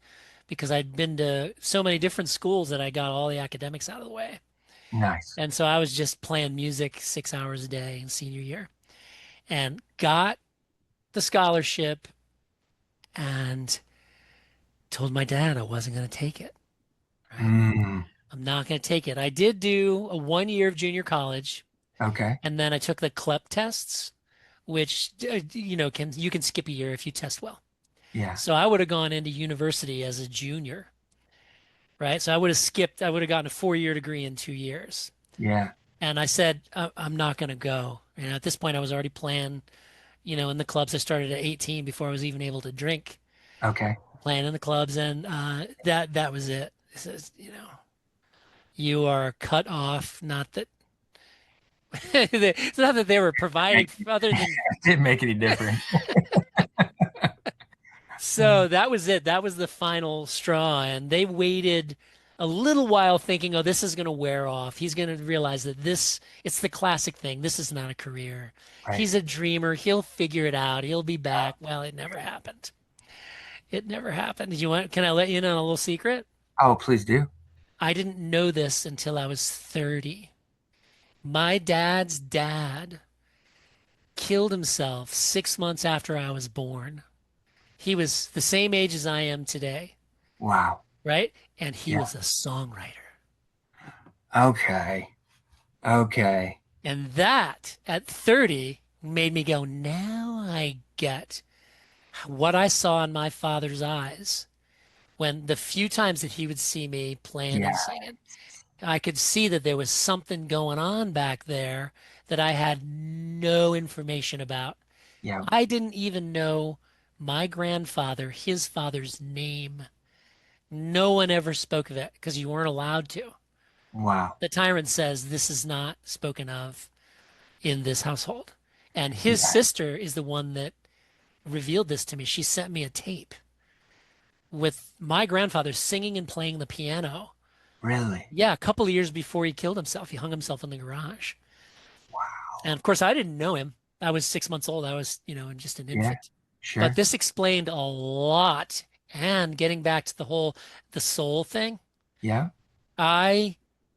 because I'd been to so many different schools that I got all the academics out of the way. Nice. And so I was just playing music 6 hours a day in senior year and got the scholarship and told my dad I wasn't going to take it, right? Mm, I'm not going to take it. I did do a 1 year of junior college, okay. and then I took the CLEP tests, which you can skip a year if you test well. Yeah. So I would have gone into university as a junior, right? So I would have gotten a 4 year degree in 2 years. Yeah. And I said, I'm not going to go. And at this point, I was already playing, in the clubs. I started at 18 before I was even able to drink, Okay. playing in the clubs. And that was it. It says, you are cut off. Not that it's not that they were providing other than Didn't make any difference. so that was it. That was the final straw. And they waited a little while thinking, oh, this is going to wear off. He's going to realize that it's the classic thing. This is not a career. Right. He's a dreamer. He'll figure it out. He'll be back. Well, it never happened. It never happened. Can I let you in on a little secret? Oh, please do. I didn't know this until I was 30. My dad's dad killed himself 6 months after I was born. He was the same age as I am today, Wow. right? And he Yeah. was a songwriter. Okay. Okay. And that at 30 made me go, now I get what I saw in my father's eyes when the few times that he would see me playing Yeah. and singing. I could see that there was something going on back there that I had no information about. Yeah. I didn't even know my grandfather, his father's name. No one ever spoke of it because you weren't allowed to. Wow. The tyrant says this is not spoken of in this household. And his Yeah. sister is the one that revealed this to me. She sent me a tape with my grandfather singing and playing the piano. Really? Yeah, a couple of years before he killed himself, he hung himself in the garage. And Wow. of course, I didn't know him. I was 6 months old. I was, just an Yeah. infant. But Sure. this explained a lot. And getting back to the soul thing, Yeah. I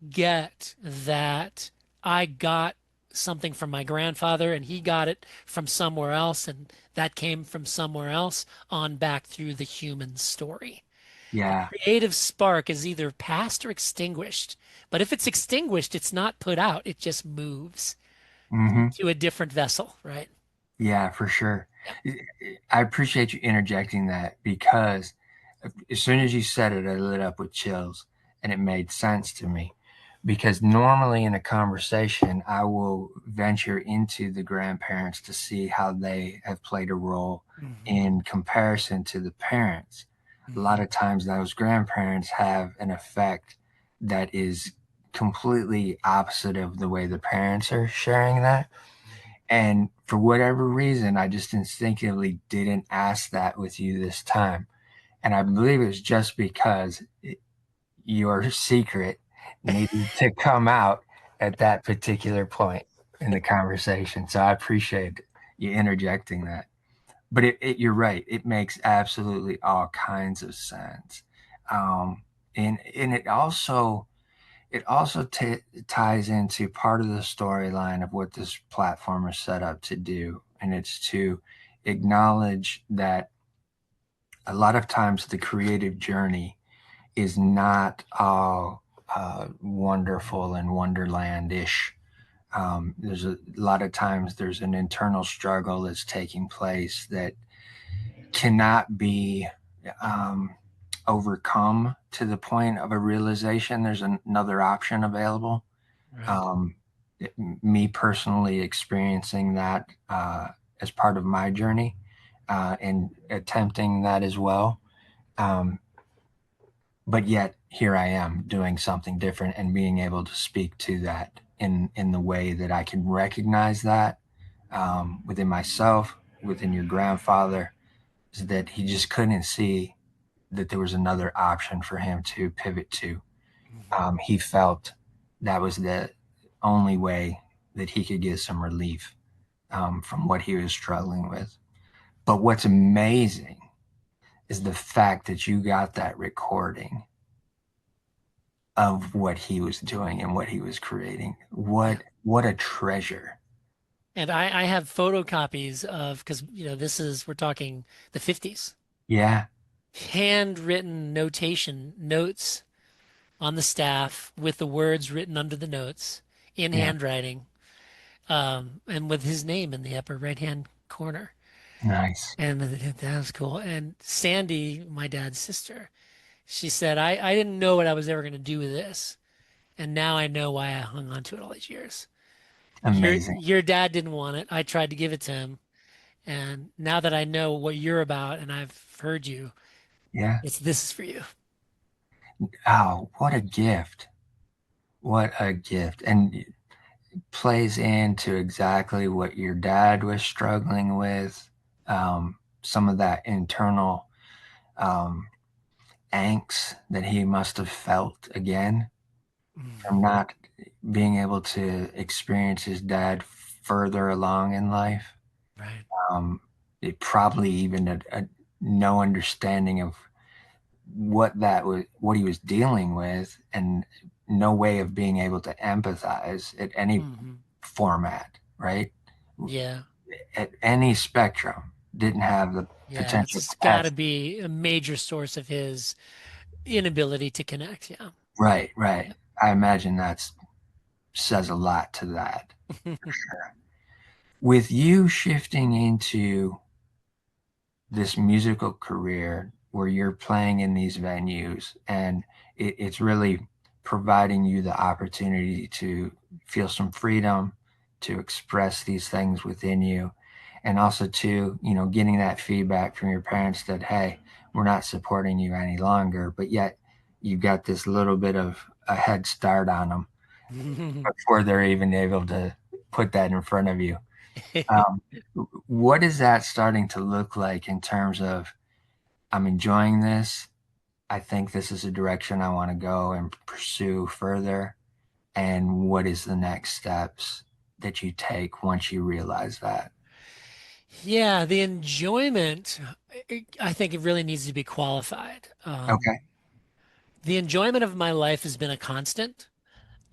get that I got something from my grandfather and he got it from somewhere else, and that came from somewhere else on back through the human story. The Yeah. creative spark is either past or extinguished. But if it's extinguished, it's not put out, it just moves Hmm. to a different vessel, right? Yeah, for sure. Yep. I appreciate you interjecting that because as soon as you said it, I lit up with chills and it made sense to me. Because normally in a conversation, I will venture into the grandparents to see how they have played a role Hmm. in comparison to the parents. A lot Hmm. of times, those grandparents have an effect that is completely opposite of the way the parents are sharing that. And for whatever reason, I just instinctively didn't ask that with you this time. And I believe it was just because your secret needed to come out at that particular point in the conversation. So I appreciate you interjecting that. But you're right. It makes absolutely all kinds of sense. And it also ties into part of the storyline of what this platform is set up to do, and it's to acknowledge that a lot of times the creative journey is not all wonderful and wonderland-ish. There's a lot of times there's an internal struggle that's taking place that cannot be um, overcome to the point of a realization there's another option available. Right. Um, Me personally experiencing that as part of my journey and attempting that as well. Um, but yet here I am doing something different and being able to speak to that in the way that I can recognize that within myself, within your grandfather, is that he just couldn't see that there was another option for him to pivot to. Mhm. He felt that was the only way that he could get some relief from what he was struggling with. But what's amazing is the fact that you got that recording of what he was doing and what he was creating. Yeah. What a treasure. And I have photocopies of, because, this is, we're talking the 50s, Yeah, handwritten notation, notes on the staff with the words written under the notes in yeah, handwriting, and with his name in the upper right-hand corner. nice. And that was cool. And Sandy, my dad's sister, she said, I didn't know what I was ever going to do with this. And now I know why I hung on to it all these years. Amazing. Your dad didn't want it. I tried to give it to him. And now that I know what you're about and I've heard you, Yeah. this is for you. Oh, what a gift. What a gift. And it plays into exactly what your dad was struggling with. Some of that internal um, angst that he must have felt again from Mhm. not being able to experience his dad further along in life. Right. Um, it probably even a no understanding of what that was, what he was dealing with, and no way of being able to empathize at any Hmm. format, right? Yeah. At any spectrum, didn't have the Yeah. It's potential just got to capacity. be a major source of his inability to connect. Yeah. Right, right. I imagine that says a lot to that. With you shifting into this musical career where you're playing in these venues and it's really providing you the opportunity to feel some freedom to express these things within you and also to getting that feedback from your parents that hey, we're not supporting you any longer, but yet you've got this little bit of a head start on them before they're even able to put that in front of you. um, what is that starting to look like in terms of I'm enjoying this. I think this is a direction I want to go and pursue further. And what is the next steps that you take once you realize that? Yeah, the enjoyment, I think it really needs to be qualified. Okay. The enjoyment of my life has been a constant.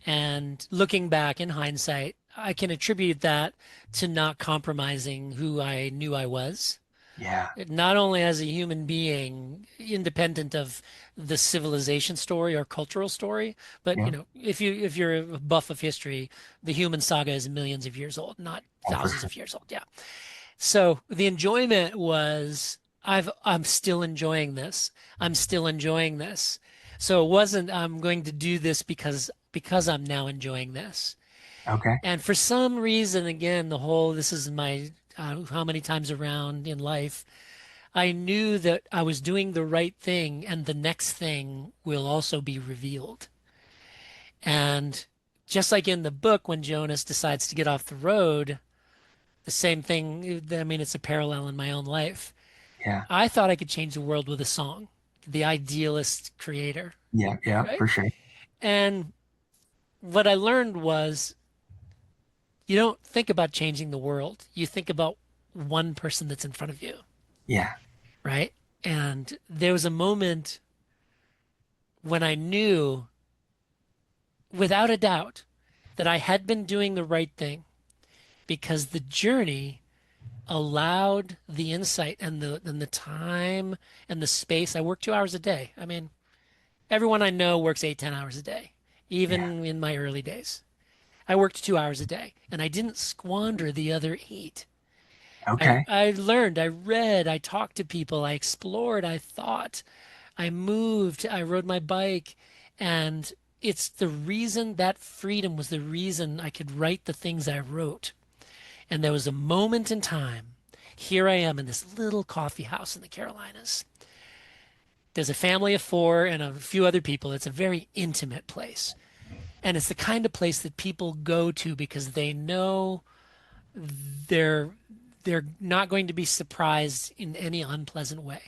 And looking back in hindsight, I can attribute that to not compromising who I knew I was, Yeah. not only as a human being, independent of the civilization story or cultural story, but Yeah. if you're a buff of history, the human saga is millions of years old, not Oh, for thousands sure. of years old. Yeah. So the enjoyment was I'm still enjoying this. I'm still enjoying this. So it wasn't I'm going to do this because I'm now enjoying this. Okay. And for some reason, again, the whole this is my how many times around in life, I knew that I was doing the right thing and the next thing will also be revealed. And just like in the book, when Jonas decides to get off the road, the same thing, I mean, it's a parallel in my own life. Yeah. I thought I could change the world with a song, the idealist creator, Yeah. Yeah. right? For sure. And what I learned was you don't think about changing the world. You think about one person that's in front of you, Yeah. right? And there was a moment when I knew without a doubt that I had been doing the right thing because the journey allowed the insight and the time and the space. I work 2 hours a day. I mean, everyone I know works 8, 10 hours a day, Yeah. even in my early days. I worked 2 hours a day and I didn't squander the other eight. Okay. I learned, I read, I talked to people, I explored, I thought, I moved, I rode my bike, and it's the reason that freedom was the reason I could write the things I wrote. And there was a moment in time. Here I am in this little coffee house in the Carolinas. There's a family of four and a few other people. It's a very intimate place. And it's the kind of place that people go to because they know they're they're not going to be surprised in any unpleasant way,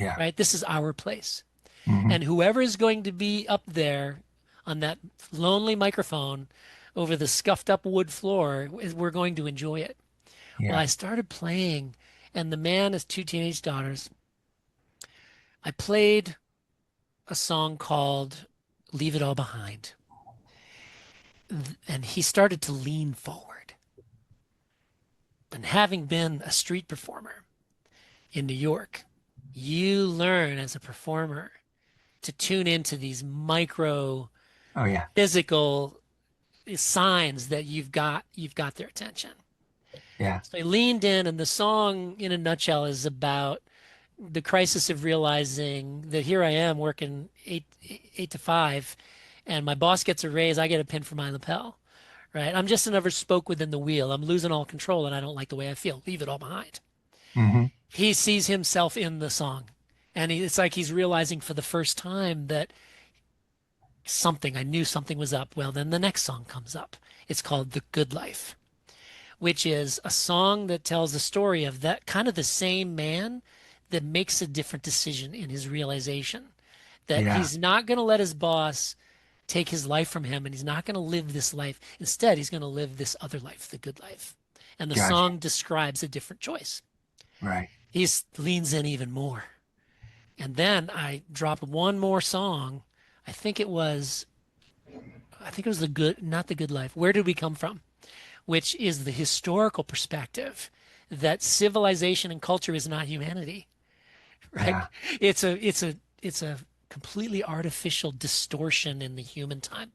Yeah. right? This is our place. Hmm. And whoever is going to be up there on that lonely microphone over the scuffed up wood floor, we're going to enjoy it. Well, Yeah. I started playing, and the man has two teenage daughters. I played a song called Leave It All Behind. And he started to lean forward. And having been a street performer in New York, you learn as a performer to tune into these micro Oh yeah. physical signs that you've got their attention. Yeah. So I leaned in, and the song in a nutshell is about the crisis of realizing that here I am working eight to five, and my boss gets a raise, I get a pin for my lapel, right? I'm just another spoke within the wheel. I'm losing all control, and I don't like the way I feel. Leave it all behind. Hmm. He sees himself in the song, and it's like he's realizing for the first time that I knew something was up. Well, then the next song comes up. It's called The Good Life, which is a song that tells the story of that kind of the same man that makes a different decision in his realization that Yeah. he's not going to let his boss take his life from him and he's not going to live this life. Instead, he's going to live this other life, the good life. And the Gotcha. song describes a different choice. Right. He leans in even more. And then I dropped one more song. I think it was, I think it was the good, not the good life. Where did we come from? Which is the historical perspective that civilization and culture is not humanity, right? Yeah. It's a completely artificial distortion in the human time.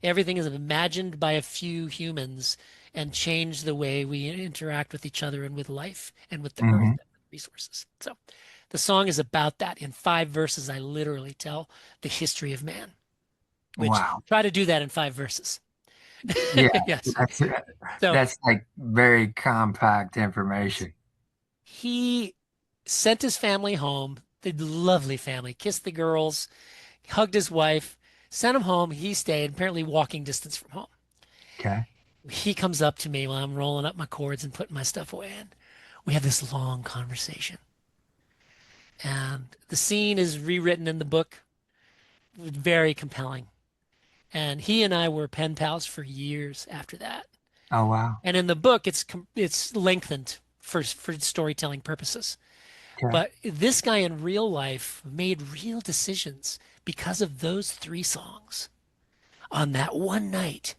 Everything is imagined by a few humans and change the way we interact with each other and with life and with the earth Hmm. and resources. So the song is about that. In 5 verses, I literally tell the history of man, which Wow. try to do that in 5 verses. Yeah. Yes. That's So that's like very compact information. he sent his family home, the lovely family, kissed the girls, hugged his wife, sent him home. He stayed, apparently walking distance from home. Okay. He comes up to me while I'm rolling up my cords and putting my stuff away, and we have this long conversation. And the scene is rewritten in the book, very compelling. And he and I were pen pals for years after that. Oh wow. And in the book, it's lengthened for storytelling purposes. Okay. But this guy in real life made real decisions because of those three songs on that one night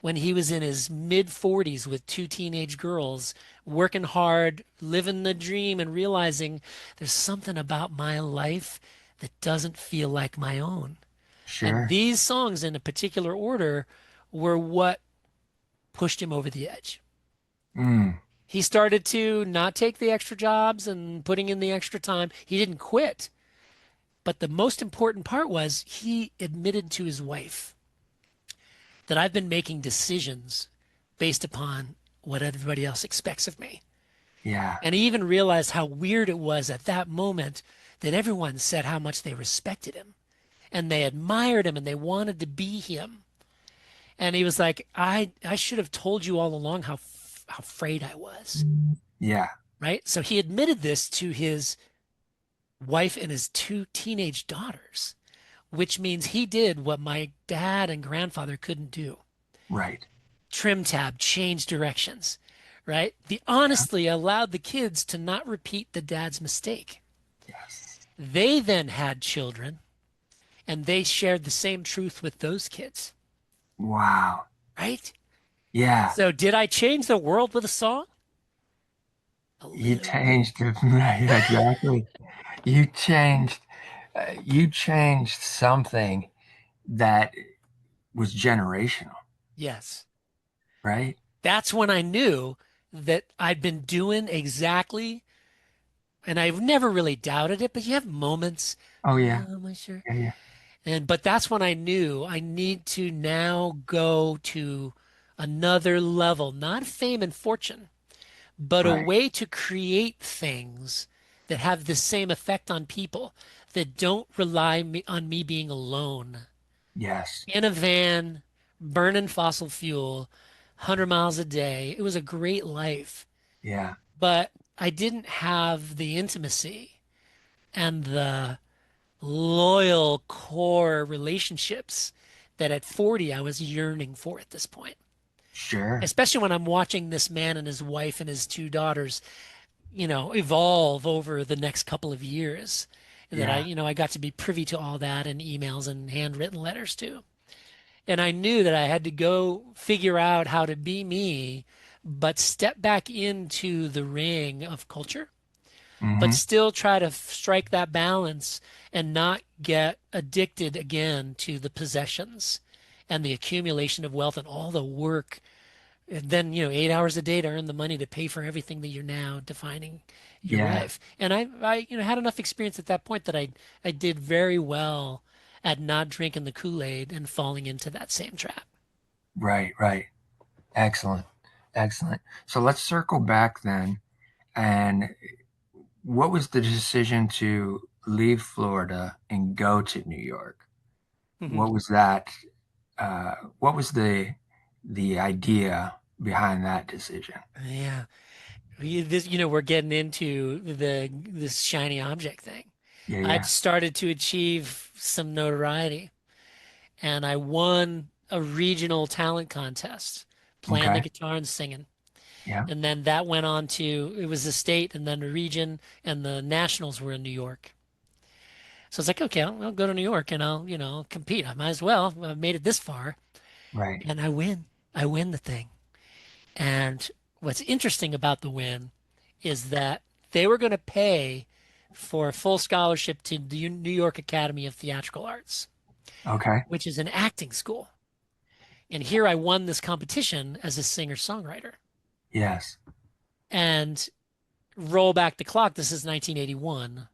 when he was in his mid 40s with two teenage girls, working hard, living the dream, and realizing there's something about my life that doesn't feel like my own. And Sure. these songs, in a particular order, were what pushed him over the edge. Mm. He started to not take the extra jobs and putting in the extra time. He didn't quit. But the most important part was he admitted to his wife that I've been making decisions based upon what everybody else expects of me. Yeah. And he even realized how weird it was at that moment that everyone said how much they respected him and they admired him and they wanted to be him. And he was like, I should have told you all along how afraid I was, Yeah. right? So he admitted this to his wife and his two teenage daughters, which means he did what my dad and grandfather couldn't do. Right. Trim tab, change directions, right? The Yeah. honestly allowed the kids to not repeat the dad's mistake. Yes. They then had children and they shared the same truth with those kids, Wow. right? Yeah. So did I change the world with a song? A You little bit. changed it. Right. Exactly. You changed something that was generational, Yes. right? That's when I knew that I'd been doing exactly, and I've never really doubted it, but you have moments, Oh yeah. am I sure? Yeah, yeah. But that's when I knew I need to now go to another level, not fame and fortune, but a Right. way to create things that have the same effect on people that don't on me being alone Yes. in a van, burning fossil fuel, 100 miles a day. It was a great life, Yeah. but I didn't have the intimacy and the loyal core relationships that at 40 I was yearning for at this point. Sure. Especially when I'm watching this man and his wife and his two daughters, evolve over the next couple of years. That Yeah. I got to be privy to all that in emails and handwritten letters too. And I knew that I had to go figure out how to be me, but step back into the ring of culture, but Mm-hmm. still try to strike that balance and not get addicted again to the possessions and the accumulation of wealth and all the work. And then, 8 hours a day to earn the money to pay for everything that you're now defining your Yeah. life. And I had enough experience at that point that I did very well at not drinking the Kool-Aid and falling into that same trap. Right. Right. Excellent. Excellent. So let's circle back then. And what was the decision to leave Florida and go to New York? Mhm. What was that? What was the idea behind that decision? Yeah. We're getting into this shiny object thing. Yeah. I'd Yeah. started to achieve some notoriety and I won a regional talent contest playing the Okay. guitar and singing. Yeah. And then that went on to, it was the state and then the region and the nationals were in New York. So it's like, okay, I'll go to New York and I'll compete. I might as well. I've made it this far Right. and I win. I win the thing. And what's interesting about the win is that they were going to pay for a full scholarship to the New York Academy of Theatrical Arts, Okay. which is an acting school. And here I won this competition as a singer-songwriter. Yes. And roll back the clock, this is 1981.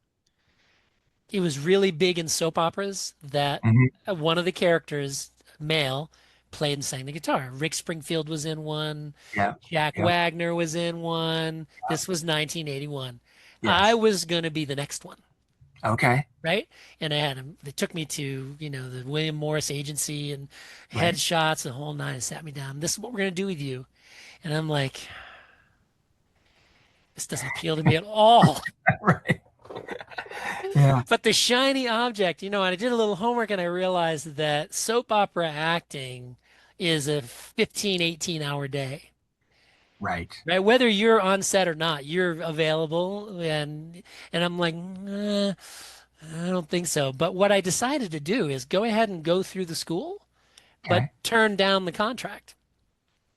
It was really big in soap operas that Hmm. one of the characters, male, played and sang the guitar. Rick Springfield was in one. Yeah. Jack Yep. Wagner was in one. This was 1981. I Yes. was going to be the next one, Okay. right? And they took me to, the William Morris agency and Right. headshots, the whole nine, and sat me down. This is what we're going to do with you. And I'm like, this doesn't appeal to me at all. Right. Yeah. But the shiny object, and I did a little homework and I realized that soap opera acting is a 15, 18-hour day, Right. right? Whether you're on set or not, you're available. And I'm like, I don't think so. But what I decided to do is go ahead and go through the school, but Okay. turn down the contract,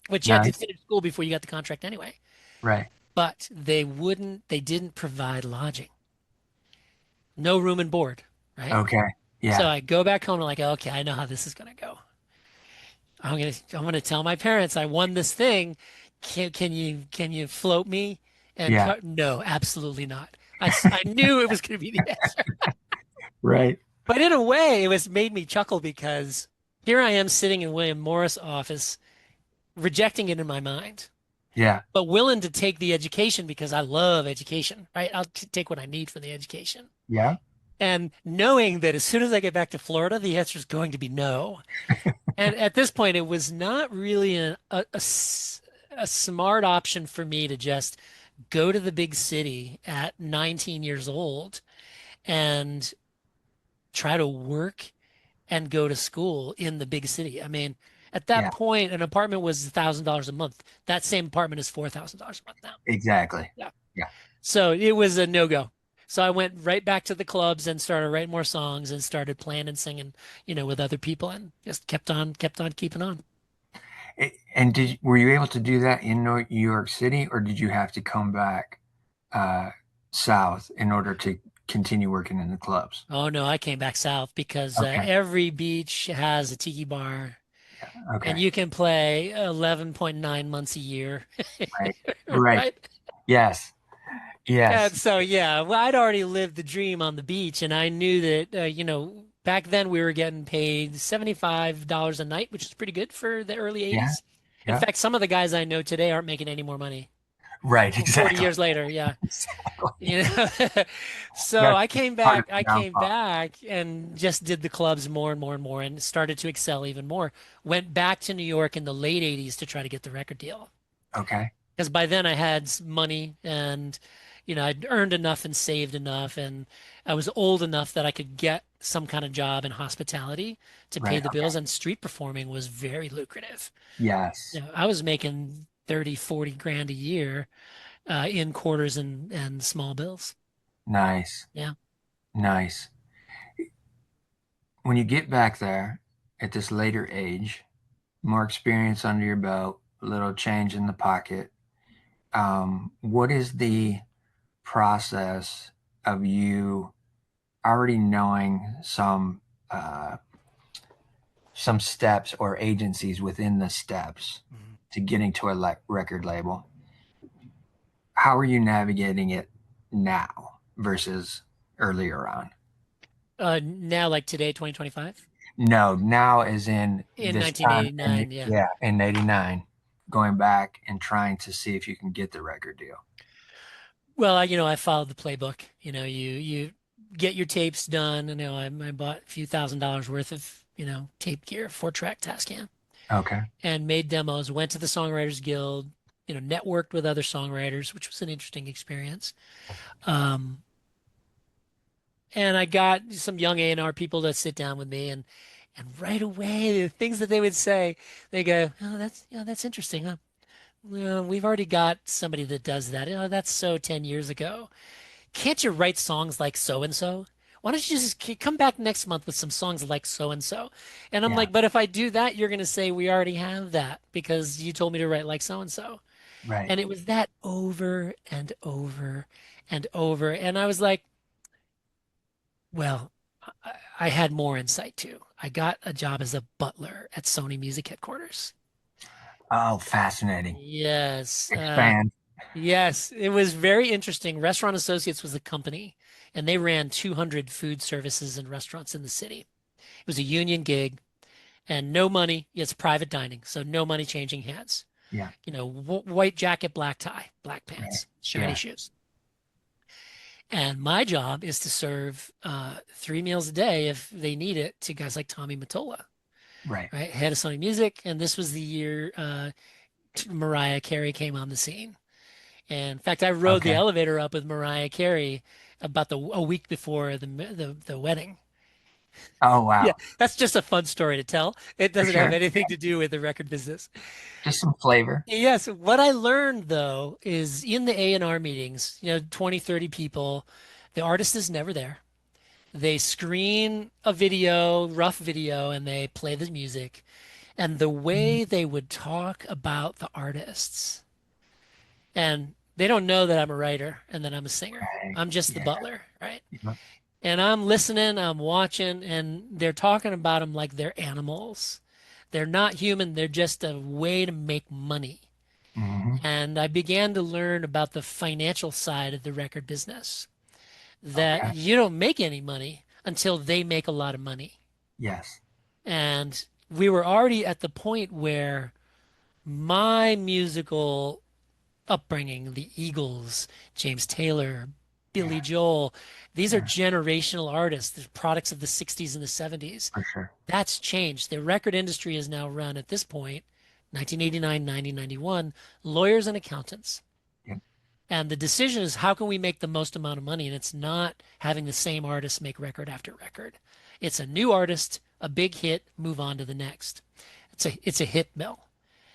which you had to Nice. finish school before you got the contract anyway. Right. But they didn't provide lodging, no room and board, right? Okay. So Yeah. I go back home and like, okay, I know how this is gonna go. I'm gonna tell my parents I won this thing. Can you float me? And Yeah. no, absolutely not. I knew it was gonna be the answer. Right. But in a way, it was made me chuckle because here I am sitting in William Morris' office, rejecting it in my mind, Yeah. but willing to take the education because I love education, right? I'll take what I need for the education. Yeah. And knowing that as soon as I get back to Florida, the answer is going to be no. And at this point, it was not really a smart option for me to just go to the big city at 19 years old and try to work and go to school in the big city. I mean, at that Yeah. point, an apartment was $1,000 a month. That same apartment is $4,000 a month now. Exactly. Yeah. Yeah. So it was a no-go. So I went right back to the clubs and started writing more songs and started playing and singing, with other people and just kept on keeping on. And were you able to do that in New York City, or did you have to come back uh, south in order to continue working in the clubs? Oh no, I came back south because Okay. every beach has a tiki bar. and Okay. you can play 11.9 months a year, Right. Right. right? Yes. And Yes. so, yeah, well, I'd already lived the dream on the beach, and I knew that, back then we were getting paid $75 a night, which is pretty good for the early Yeah. 80s. In Yeah. fact, some of the guys I know today aren't making any more money. Right. Well, 40 Exactly. years later, yeah. Exactly. You know, so That's part of I the came downfall. back and just did the clubs more and more and more and started to excel even more. Went back to New York in the late 80s to try to get the record deal. Okay. Because by then I had money and, I'd earned enough and saved enough and I was old enough that I could get some kind of job in hospitality to pay Right. the Okay. bills, and street performing was very lucrative. Yes. I was making 30, 40 grand a year in quarters and small bills. Nice. Yeah. Nice. When you get back there at this later age, more experience under your belt, a little change in the pocket, what is the process of you already knowing uh, some steps or agencies within the steps Mhm. to getting to a record label? How are you navigating it now versus earlier on? Now, like today, 2025, No, now as in in this time, and 1989, yeah. yeah, in '89, going back and trying to see if you can get the record deal. Well, I followed the playbook. You get your tapes done. I bought a few $1,000s worth of, tape gear, 4-track Tascam, Okay, and made demos. Went to the Songwriters Guild, networked with other songwriters, which was an interesting experience. Um, and I got some young A&R people to sit down with me, and right away, the things that they would say, they go, "Oh, that's interesting, huh? Well, we've already got somebody that does that. That's so 10 years ago. Can't you write songs like so and so? Why don't you just come back next month with some songs like so and so?" And I'm yeah, like, but if I do that, you're going to say we already have that because you told me to write like so and so. right. And it was that over and over and over. And I was like, well, I had more insight too. I got a job as a butler at Sony Music headquarters. Oh, fascinating. Yes. Expand. Yes, it was very interesting. Restaurant Associates was the company, and they ran 200 food services and restaurants in the city. It was a union gig and no money. It's private dining, so no money changing hands. Yeah, White jacket, black tie, black right. pants, shiny Yeah, shoes. And my job is to serve 3 meals a day if they need it to guys like Tommy Mottola, right. right? Head of Sony Music, and this was the year Mariah Carey came on the scene. And in fact, I rode the Okay. elevator up with Mariah Carey about a week before the wedding. Oh, Yeah, wow. that's just a fun story to tell. It For doesn't have sure. anything to do with the record business. Just some flavor. Yes, what I learned though is in the A&R meetings, 20, 30 people, the artist is never there. They screen a video, rough video, and they play the music. And the way they would talk about the artists, and they don't know that I'm a writer and that I'm a singer. Right. I'm just the Yeah. butler, right? Yeah. And I'm listening, I'm watching, and they're talking about them like they're animals. They're not human, they're just a way to make money. Hmm. And I began to learn about the financial side of the record business, that Okay. you don't make any money until they make a lot of money. Yes. And we were already at the point where my musical upbringing, the Eagles, James Taylor, Billy Yeah. Joel, these are Yeah. generational artists, the products of the 60s and the 70s. For sure. That's changed. The record industry is now run at this point, 1989, 1991, lawyers and accountants. Yep. And the decision is how can we make the most amount of money? And it's not having the same artist make record after record. It's a new artist, a big hit, move on to the next. It's a hit mill.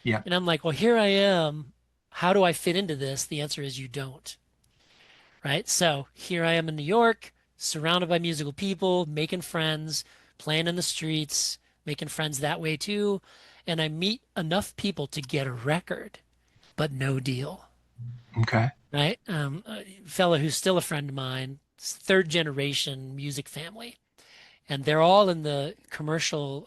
Yep. And I'm like, well, here I am. How do I fit into this? The answer is you don't, right? So here I am in New York, surrounded by musical people, making friends, playing in the streets, making friends that way too. And I meet enough people to get a record, but no deal, Okay. right? A fellow who's still a friend of mine, third generation music family, and they're all in the commercial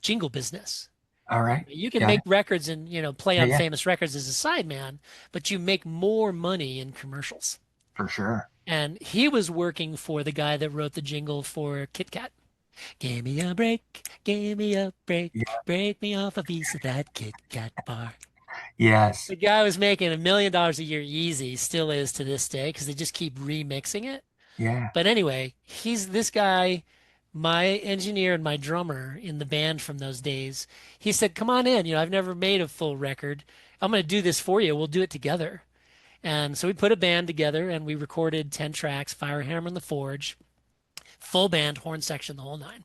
jingle business. All right. You can Got make it. records and, play Yeah, on yeah, famous records as a sideman, but you make more money in commercials. for sure. And he was working for the guy that wrote the jingle for Kit Kat. Give me a Yeah. break, break me off a piece of that Kit Kat bar. Yes. The guy was making $1 million a year easy, still is to this day, because they just keep remixing it. Yeah. But anyway, he's this guy, my engineer and my drummer in the band from those days. He said, "Come on in. I've never made a full record. I'm going to do this for you. We'll do it together." And so we put a band together and we recorded 10 tracks, Firehammer and the Forge, full band, horn section, the whole nine.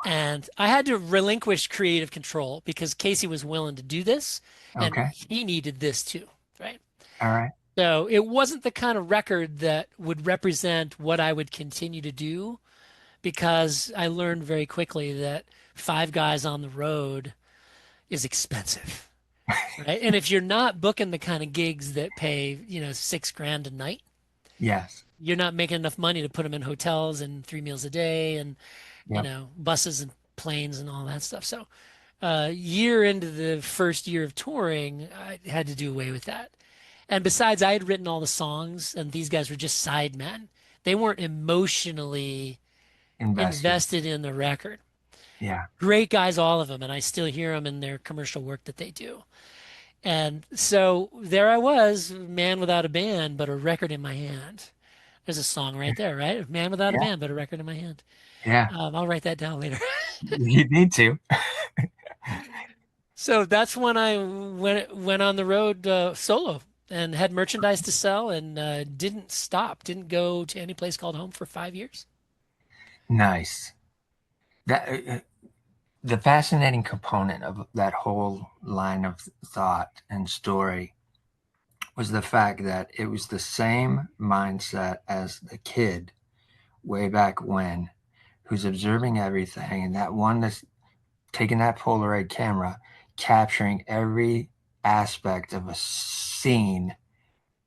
And I had to relinquish creative control because Casey was willing to do this and Okay. he needed this too, right? All right. So it wasn't the kind of record that would represent what I would continue to do because I learned very quickly that five guys on the road is expensive, right? And if you're not booking the kind of gigs that pay, 6 grand a night, Yes. you're not making enough money to put them in hotels and 3 meals a day and, Yep. buses and planes and all that stuff. So, year into the first year of touring, I had to do away with that. And besides, I had written all the songs, and these guys were just sidemen. They weren't emotionally Invested. invested in the record. Yeah. Great guys, all of them, and I still hear them in their commercial work that they do. And so there I was, man without a band, but a record in my hand. There's a song right there, right? Man without a Yeah. band, but a record in my hand. Yeah. I'll write that down later. You need to. So that's when I went on the road solo and had merchandise to sell and didn't stop, didn't go to any place called home for 5 years. Nice. That the fascinating component of that whole line of thought and story was the fact that it was the same mindset as the kid way back when who's observing everything, and that one that's taking that Polaroid camera, capturing every aspect of a scene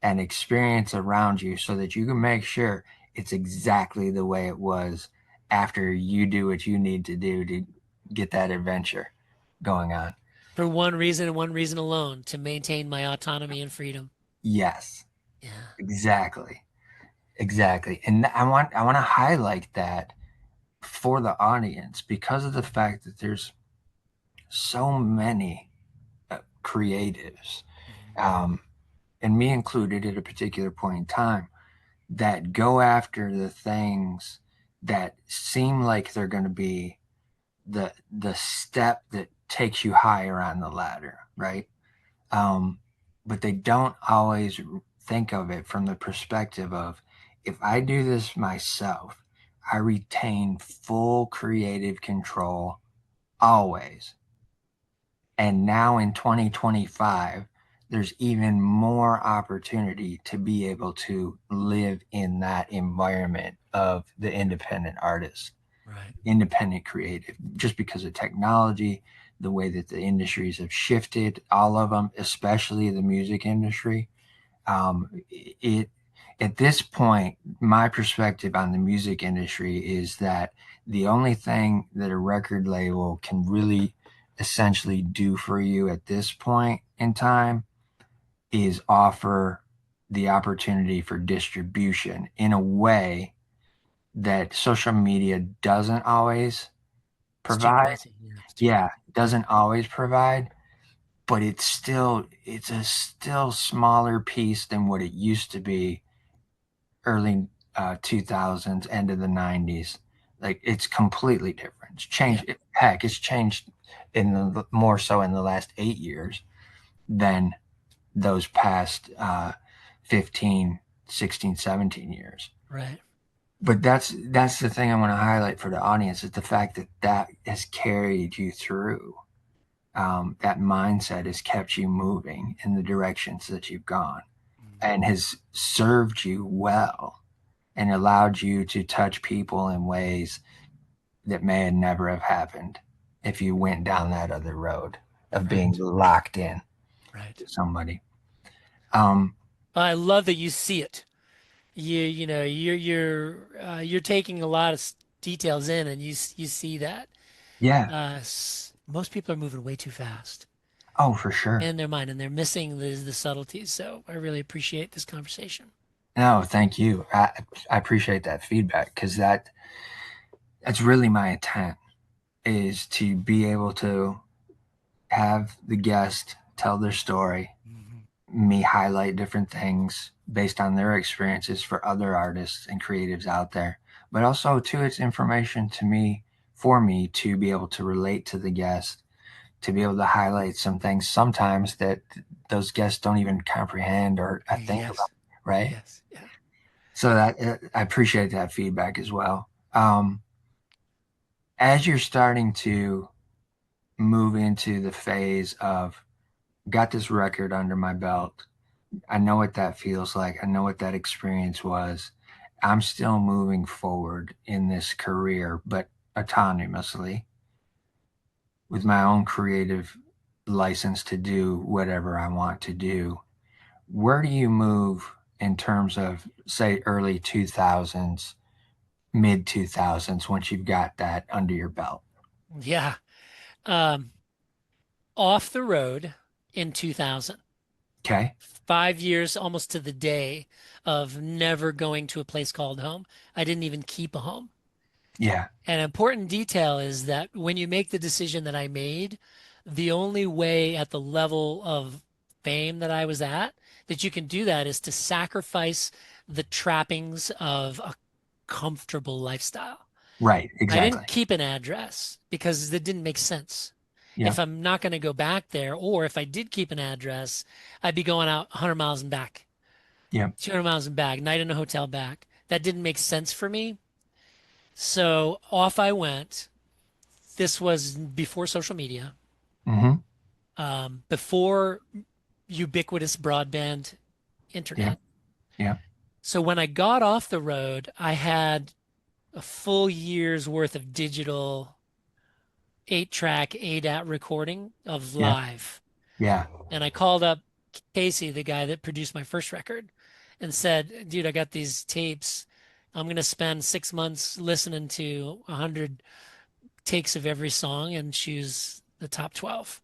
and experience around you so that you can make sure it's exactly the way it was after you do what you need to do to get that adventure going on. For one reason and one reason alone, to maintain my autonomy and freedom. Yes, Yeah. exactly. Exactly. And I want to highlight that for the audience because of the fact that there's so many creatives, Mhm. um, and me included at a particular point in time, that go after the things that seem like they're going to be the step that takes you higher on the ladder, right? Um, but they don't always think of it from the perspective of if I do this myself, I retain full creative control always. And now in 2025, there's even more opportunity to be able to live in that environment of the independent artist, Right. independent creative, just because of technology, the way that the industries have shifted, all of them, especially the music industry. It at this point, my perspective on the music industry is that the only thing that a record label can really essentially do for you at this point in time is offer the opportunity for distribution in a way that social media doesn't always It's too provide. noisy. Yeah, it's too Yeah, noisy. doesn't always provide, but it's a still smaller piece than what it used to be early 2000s, end of the 90s. Like it's completely different. It's Yeah. changed. Heck, it's changed in the more so in the last 8 years than those past 15, 16, 17 years. Right. But that's the thing I want to highlight for the audience is the fact that that has carried you through. That mindset has kept you moving in the directions that you've gone Mm. and has served you well and allowed you to touch people in ways that may have never have happened if you went down that other road of being Right. locked in Right. to somebody. Um, I love that you see it. You're taking a lot of details in, and you see that. yeah, most people are moving way too fast Oh, for sure. in their mind, and they're missing the subtleties. So I really appreciate this conversation. No, thank you. I appreciate that feedback because that's really my intent is to be able to have the guest tell their story, Mhm. me highlight different things based on their experiences for other artists and creatives out there. But also, too, it's information to me for me to be able to relate to the guest, to be able to highlight some things sometimes that those guests don't even comprehend or think about, Yes, right? yes, yeah. So that I appreciate that feedback as well. As you're starting to move into the phase of got this record under my belt, I know what that feels like. I know what that experience was. I'm still moving forward in this career, but autonomously with my own creative license to do whatever I want to do. Where do you move in terms of, say, early 2000s, mid 2000s, once you've got that under your belt? Yeah. Um, Off the road in 2000, Okay. 5 years almost to the day of never going to a place called home. I didn't even keep a home. Yeah. An important detail is that when you make the decision that I made, the only way at the level of fame that I was at that you can do that is to sacrifice the trappings of a comfortable lifestyle. Right. I didn't Exactly. keep an address because it didn't make sense. If Yep. I'm not going to go back there, or if I did keep an address, I'd be going out 100 miles and back, Yep. 200 miles and back, night in a hotel back. That didn't make sense for me. So off I went. This was before social media, Mm-hmm. before ubiquitous broadband Yep. internet. Yep. So when I got off the road, I had a full year's worth of digital 8-track ADAT recording of Yep. live. Yeah. And I called up Casey, the guy that produced my first record, and said, dude, I got these tapes. I'm going to spend 6 months listening to 100 takes of every song and choose the top 12.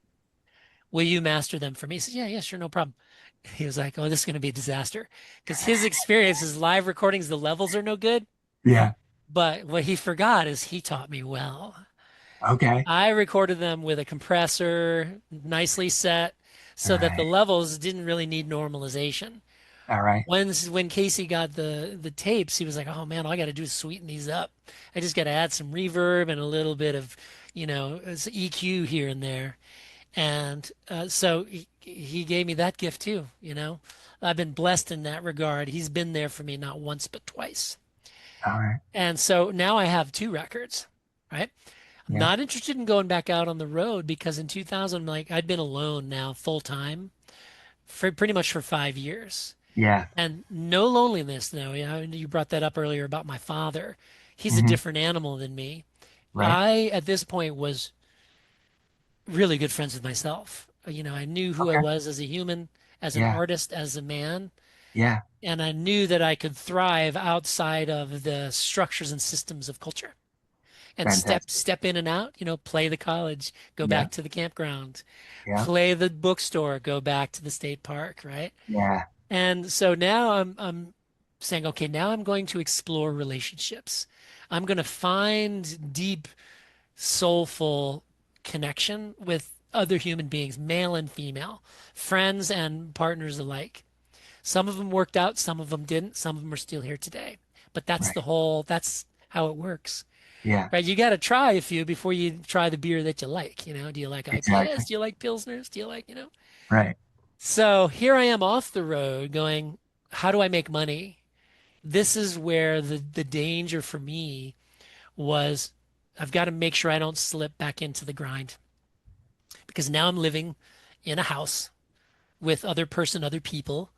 Will you master them for me? He said, yeah, yeah, sure, no problem. He was like, oh, this is going to be a disaster because his experience is live recordings, the levels are no good. Yeah. But what he forgot is he taught me well. Okay. I recorded them with a compressor, nicely set, All so that the right. levels didn't really need normalization. All right. When Casey got the tapes, he was like, "Oh man, all I got to do is sweeten these up. I just got to add some reverb and a little bit of, EQ here and there." And so he gave me that gift too, you know. I've been blessed in that regard. He's been there for me not once but twice. All right. And so now I have two records, right? I'm Yeah. not interested in going back out on the road because in 2000, like I'd been alone now full time for pretty much for 5 years. Yeah. And no loneliness, though. You brought that up earlier about my father. He's a Mm-hmm. different animal than me. Right. I, at this point, was really good friends with myself. I knew who I Okay. was as a human, as an Yeah. artist, as a man, Yeah. and I knew that I could thrive outside of the structures and systems of culture and step Fantastic. step in and out, play the college, go Yeah. back to the campground, Yeah. play the bookstore, go back to the state park, right? Yeah. And so now I'm saying, okay, now I'm going to explore relationships. I'm going to find deep, soulful connection with other human beings, male and female, friends and partners alike. Some of them worked out, some of them didn't, some of them are still here today. But Right. that's how it works, Yeah. right? You got to try a few before you try the beer that you like. Do you like IPAs? Exactly. Do you like Pilsners? Do you like? Right. So here I am off the road going, how do I make money? This is where the danger for me was I've got to make sure I don't slip back into the grind because now I'm living in a house with other people,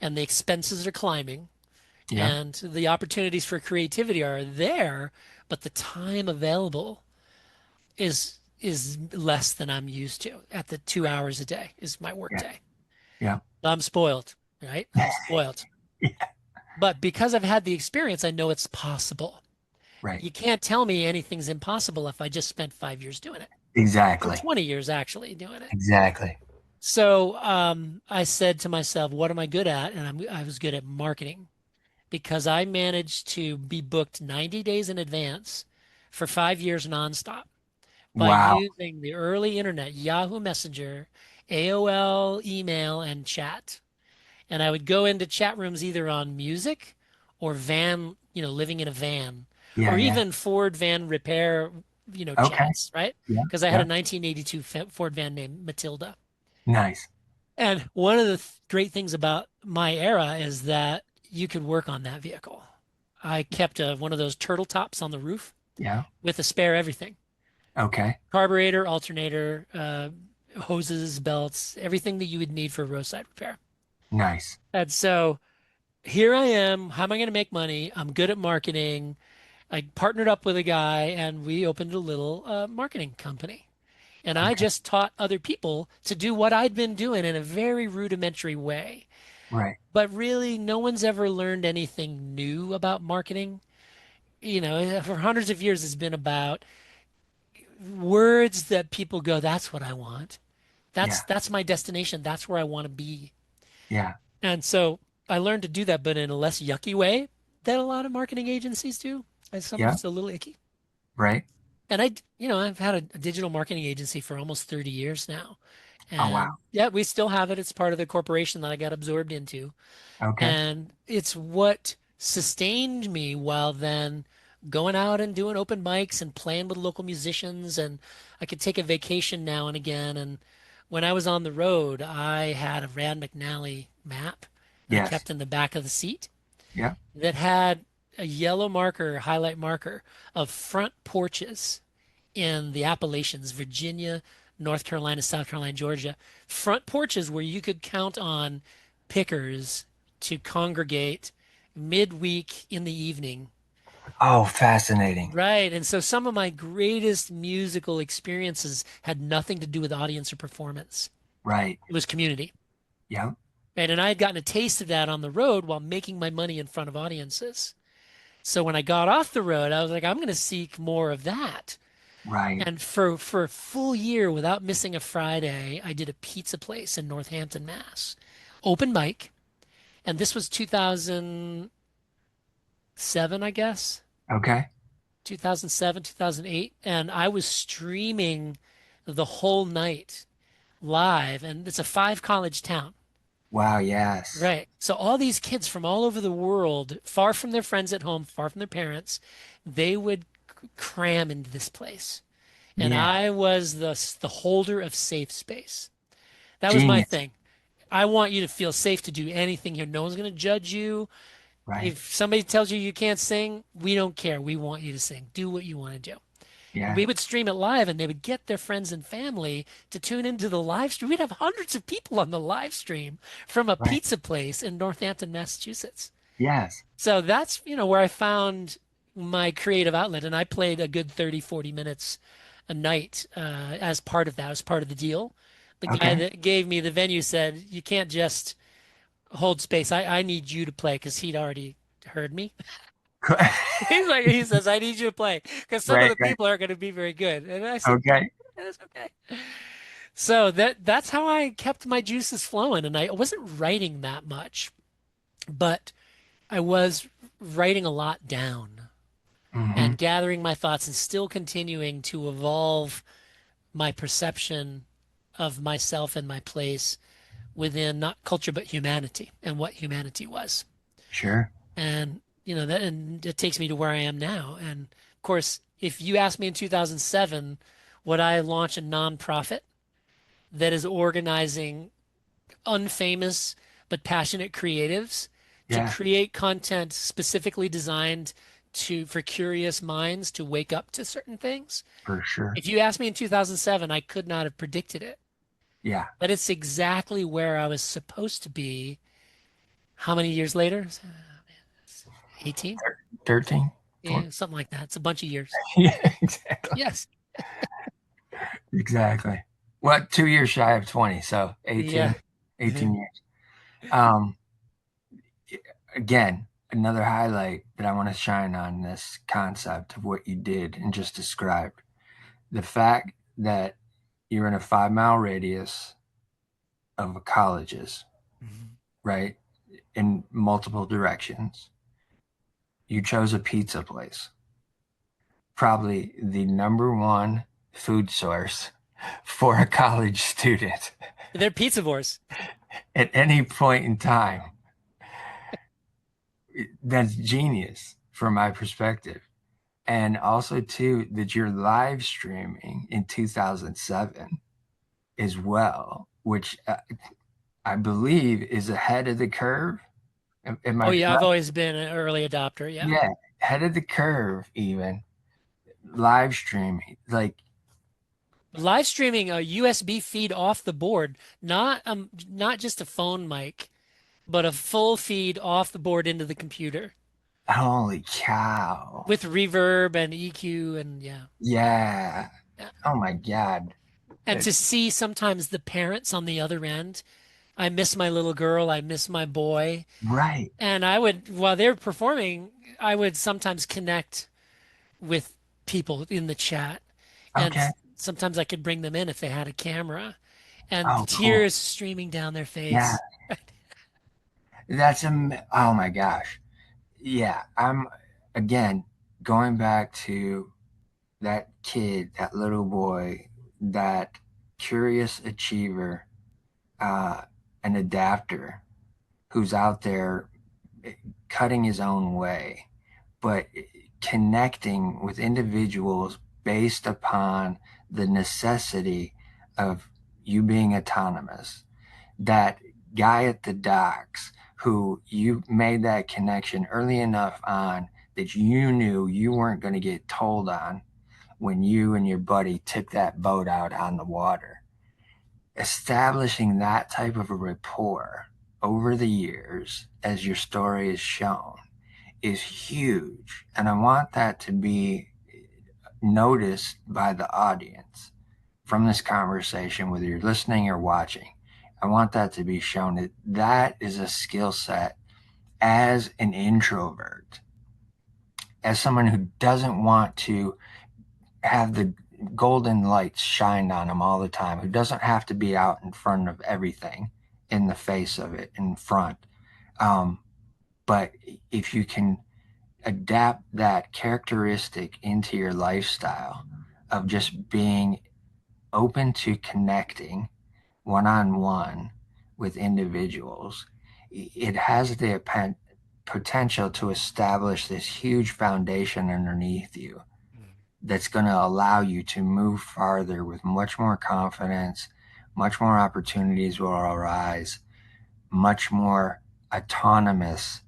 and the expenses are climbing Yeah. and the opportunities for creativity are there, but the time available is less than I'm used to at the 2 hours a day is my work Yeah. day. Yeah. I'm spoiled, right? I'm spoiled. Yeah. But because I've had the experience, I know it's possible. Right. You can't tell me anything's impossible if I just spent 5 years doing it. or Exactly. 20 years actually doing it. Exactly. So I said to myself, what am I good at? And I was good at marketing because I managed to be booked 90 days in advance for 5 years nonstop by Wow. using the early internet, Yahoo Messenger, AOL, email, and chat. And I would go into chat rooms either on music or van, living in a van, Yeah. or Yeah. even Ford van repair, Okay. chats, right? Yeah. Because I had Yeah. a 1982 Ford van named Matilda. Nice. And one of the great things about my era is that you could work on that vehicle. I kept one of those turtle tops on the roof Yeah. with a spare everything. Okay. Carburetor, alternator, hoses, belts, everything that you would need for roadside repair. Nice. And so here I am. How am I going to make money? I'm good at marketing. I partnered up with a guy and we opened a little marketing company. And I Okay. just taught other people to do what I'd been doing in a very rudimentary way. Right. But really, no one's ever learned anything new about marketing. For hundreds of years, it's been about words that people go, that's what I want. Yeah. That's my destination. That's where I want to be. Yeah. And so I learned to do that, but in a less yucky way than a lot of marketing agencies do. And some of Yeah. it's a little icky. Right. And I've had a digital marketing agency for almost 30 years now. Oh, wow. And yeah, we still have it. It's part of the corporation that I got absorbed into. Okay. And it's what sustained me while then going out and doing open mics and playing with local musicians. And I could take a vacation now and again. And when I was on the road, I had a Rand McNally map that I Yes. kept in the back of the seat Yeah. that had a yellow marker, highlight marker of front porches in the Appalachians, Virginia, North Carolina, South Carolina, Georgia, front porches where you could count on pickers to congregate midweek in the evening. Oh, fascinating. Right. And so some of my greatest musical experiences had nothing to do with audience or performance. Right. It was community. Yeah. Right. And I had gotten a taste of that on the road while making my money in front of audiences. So when I got off the road, I was like, I'm going to seek more of that. Right. And for a full year without missing a Friday, I did a pizza place in Northampton, Mass. Open mic. And this was 2007, I guess. Okay. 2007, 2008. And I was streaming the whole night live. And it's a five college town. Wow. Yes. Right. So all these kids from all over the world, far from their friends at home, far from their parents, they would cram into this place. And Yeah. I was the holder of safe space. That was my Genius. thing. I want you to feel safe to do anything here. No one's going to judge you. Right. If somebody tells you you can't sing, we don't care. We want you to sing. Do what you want to do. And Yeah. we would stream it live and they would get their friends and family to tune into the live stream. We'd have hundreds of people on the live stream from a Right. pizza place in Northampton, Massachusetts. Yes. So that's, where I found my creative outlet. And I played a good 30, 40 minutes a night as part of that, as part of the deal. The guy Okay. that gave me the venue said, you can't just hold space. I need you to play because he'd already heard me. He says, I need you to play because some of Right. the Right. people aren't going to be very good. And I said, Okay. that's okay. So that's how I kept my juices flowing. And I wasn't writing that much, but I was writing a lot down Hmm. and gathering my thoughts and still continuing to evolve my perception of myself and my place within not culture but humanity and what humanity was. Sure. And that and it takes me to where I am now. And of course, if you asked me in 2007, would I launch a nonprofit that is organizing unfamous but passionate creatives to Yeah. create content specifically designed for curious minds to wake up to certain things? For sure. If you asked me in 2007, I could not have predicted it. Yeah. But it's exactly where I was supposed to be. How many years later? 18? 13. Yeah, something like that. It's a bunch of years. Yeah. Exactly. Yes. Exactly. What, 2 years shy of 20, so Yeah. 18, 18 years. Um, Again, another highlight that I want to shine on this concept of what you did and just described. The fact that you're in a 5 mile radius of colleges, Mhm. right? In multiple directions. You chose a pizza place, probably the number one food source for a college student They're pizzavores. at any point in time. That's genius from my perspective. And also, too, that you're live streaming in 2007 as well, which I believe is ahead of the curve. Am Oh I yeah, I've correct? always been an early adopter. Yeah. Yeah, ahead of the curve, even live streaming. Like, Live streaming a USB feed off the board, not just a phone mic, but a full feed off the board into the computer holy cow. with reverb and EQ and yeah. Yeah. Yeah. Oh my God. And Uh, to see sometimes the parents on the other end, I miss my little girl, I miss my boy. right. And I would, while they're performing, I would sometimes connect with people in the chat. And Okay. sometimes I could bring them in if they had a camera and Oh, cool. tears streaming down their Yeah. face. Oh my gosh. Yeah. I'm, again, going back to that kid, that little boy, that curious achiever, uh, an adapter who's out there cutting his own way, but connecting with individuals based upon the necessity of you being autonomous. That guy at the docks who you made that connection early enough on that you knew you weren't going to get told on when you and your buddy took that boat out on the water. Establishing that type of a rapport over the years, as your story is shown, is huge. And I want that to be noticed by the audience from this conversation, whether you're listening or watching. I want that to be shown that that is a skill set as an introvert, as someone who doesn't want to have the golden lights shined on him all the time, who doesn't have to be out in front of everything, in the face of it, in front. Um, but if you can adapt that characteristic into your lifestyle of just being open to connecting one on one with individuals, it has the potential to establish this huge foundation underneath you that's going to allow you to move farther with much more confidence, much more opportunities will arise, much more autonomous